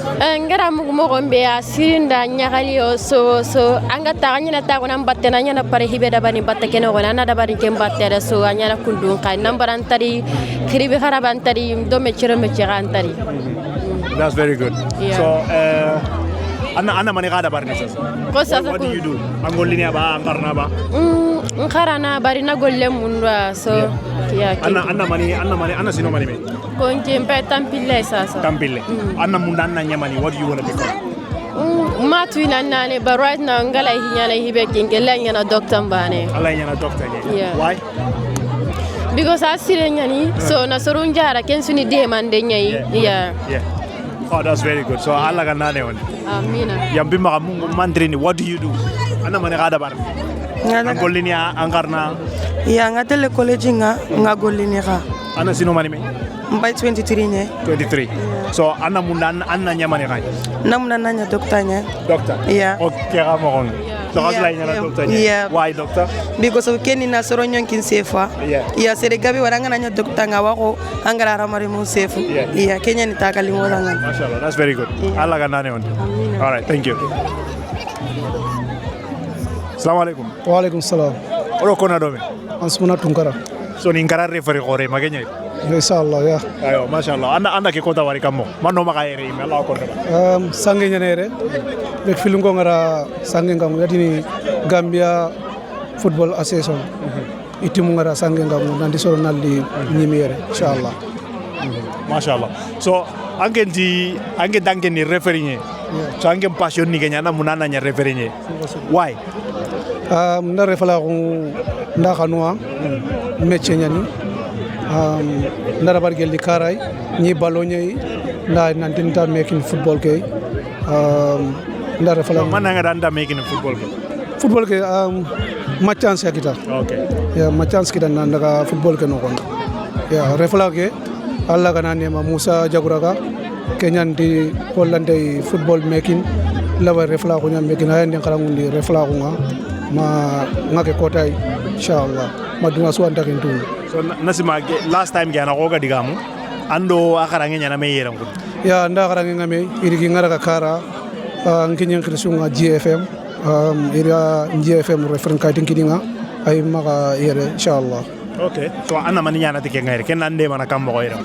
ngara mugu mo gombe asirinda nyagali o so angata anyana ta ko nam batte na nyana pare hibe da bani batte keno gona na da bari kem batte da so anyana kundun kai nambaran tari khiribi kharaban tari do me chiran tari. That's very good. Yeah. So anna mani kada barni sasa. What do you do? Angolinia ba angarna ba? Ngarana bari na golle munwa so yeah. Anna mani sino mani me. Konje mpe tampille sasa. Tampille. Anna mundanna nyamani what do you want to become? Matu inanane but right now ngala hinyana hibe kingela nyana doctor mbane. Allah nyana doctor nye. Yeah. Why? Because asire nyani so na sorunjara kensuni demande nyai. Yeah. Oh, that's very good. So Allah ganane on. Amina. Yambi Mungu mandrini, what do you do? Ana mane kada bar. Angolinia angarna. Ya ngatele college nga golini ka. Ana sino mani me? Mbai 23 nye. 23. So ana mundan anna nyamane kai. Na mundan nanya doctor nye. Doctor. Yeah. Okay, ramon. So asla nyana doctor nye. Yeah. Why doctor? Because of keni na soro nyon kin sefa. Yeah. Ya sere gabi waranga nanya doctor nga wako angara ramari mu sefu. Yeah. Kenya ni takali mo dangan. Mashallah, that's very good. Allah ganane on. All right, thank you. Assalamu alaikum. Wa alaikum salam. Oro kona dome. Ansmuna tunkara. So ninkara referee gore magenya. Inshallah ya. Ayo, mashallah. Anda ke kota wari kamo. Mano makaere ime Allah ko sange nyanere. Be filungo ngara sange ngamu yatini Gambia Football Association. Itimu ngara sange ngamu nandi soro nalli nyimiere inshallah. Mashallah. So ange dange ni referee. So ange passion ni kenya na munana nya referee. Why? Na refala ko ndakanwa meche nyani. Ndara bargel di karay ni balonye na nantinta making football ke ndara fala man nga danda making football ke ma chance kita okay ya ma chance kita nanda football ke no kon ya refala ke alla kana ne ma Musa Jaguraga Kenyan di Hollande football making lawa refala ko nyam making ayande kala ngundi refala ko ma ngake kotay inshallah maduna so andakin tu. So nasima last time gana koga digamu ando akarange nyana me yeram ko ya nda akarange ngame irigi ngara kara nkinyen krisunga GFM ira GFM reference kaitin kidinga ay maka yere inshallah. Okay, so anna mani nyana tike ngaire ken ande mana kambo ko yeram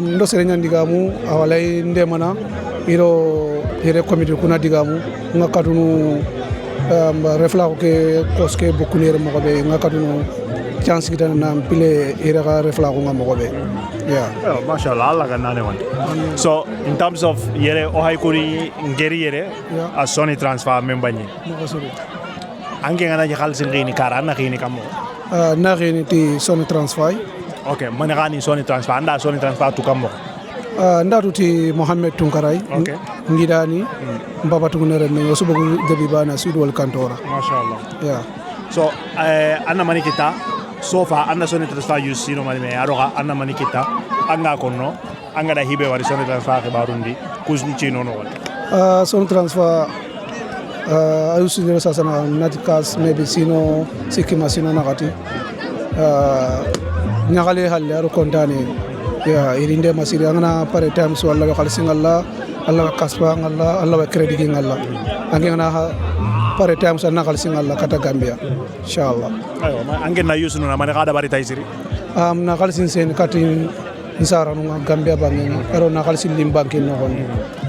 ndo serenya digamu awalay nde mana iro ire committee kuna digamu ngakatunu refla ko ke koske bokunere mo ko be ngakatunu chance kita na pile ira refla ko ngamo ko be yeah oh mashallah Allah ganane wan so in terms of yere o hay kuri ngeri yere a Sony transfer membani ange ngana khalsin ngini karana ngini kamo na ngini ti Sony transfer okay man ngani Sony transfer anda Sony transfer tu kamo nda tuti Mohammed Tunkaray okay ngidani mbaba tunere me yosubo debi bana sudwal kantora mashallah yeah so anna mani kita so far anna Sony transfer use sino mani me aroga anna mani kita anga konno anga da hibe wari Sony transfer ke barundi kuzni chino no wala Sony transfer ayusi ne sasa na natikas maybe sino sikima sino nakati nyagale halle aro kontane ya irinde masiri angana pare times wala be khalsin Allah Allah kasba Allah Allah credit Allah angena pare times na khalsin Allah kata Gambia inshallah ayo angena yusu na mane kada bari taysiri na khalsin sen katin insara no Gambia bangena ero na khalsin lim bankin no kon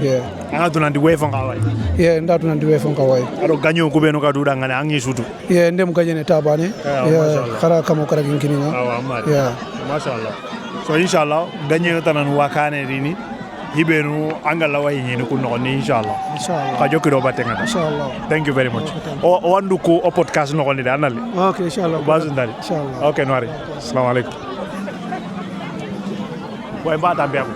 yeah anga tunandi we fon kawai yeah nda tunandi we fon kawai aro ganyo ko beno ka duda ngane angi sutu yeah ndem ganyene tabane yeah khara kamo kara kinkininga yeah mashallah so inshallah gagner tanan wakane rini hibenu angala way ni ko no ni inshallah ka jokiro batenga inshallah thank you very much o wandu ko o podcast no ni danal okay inshallah bazundari inshallah okay noari assalamu alaikum boy mbata biam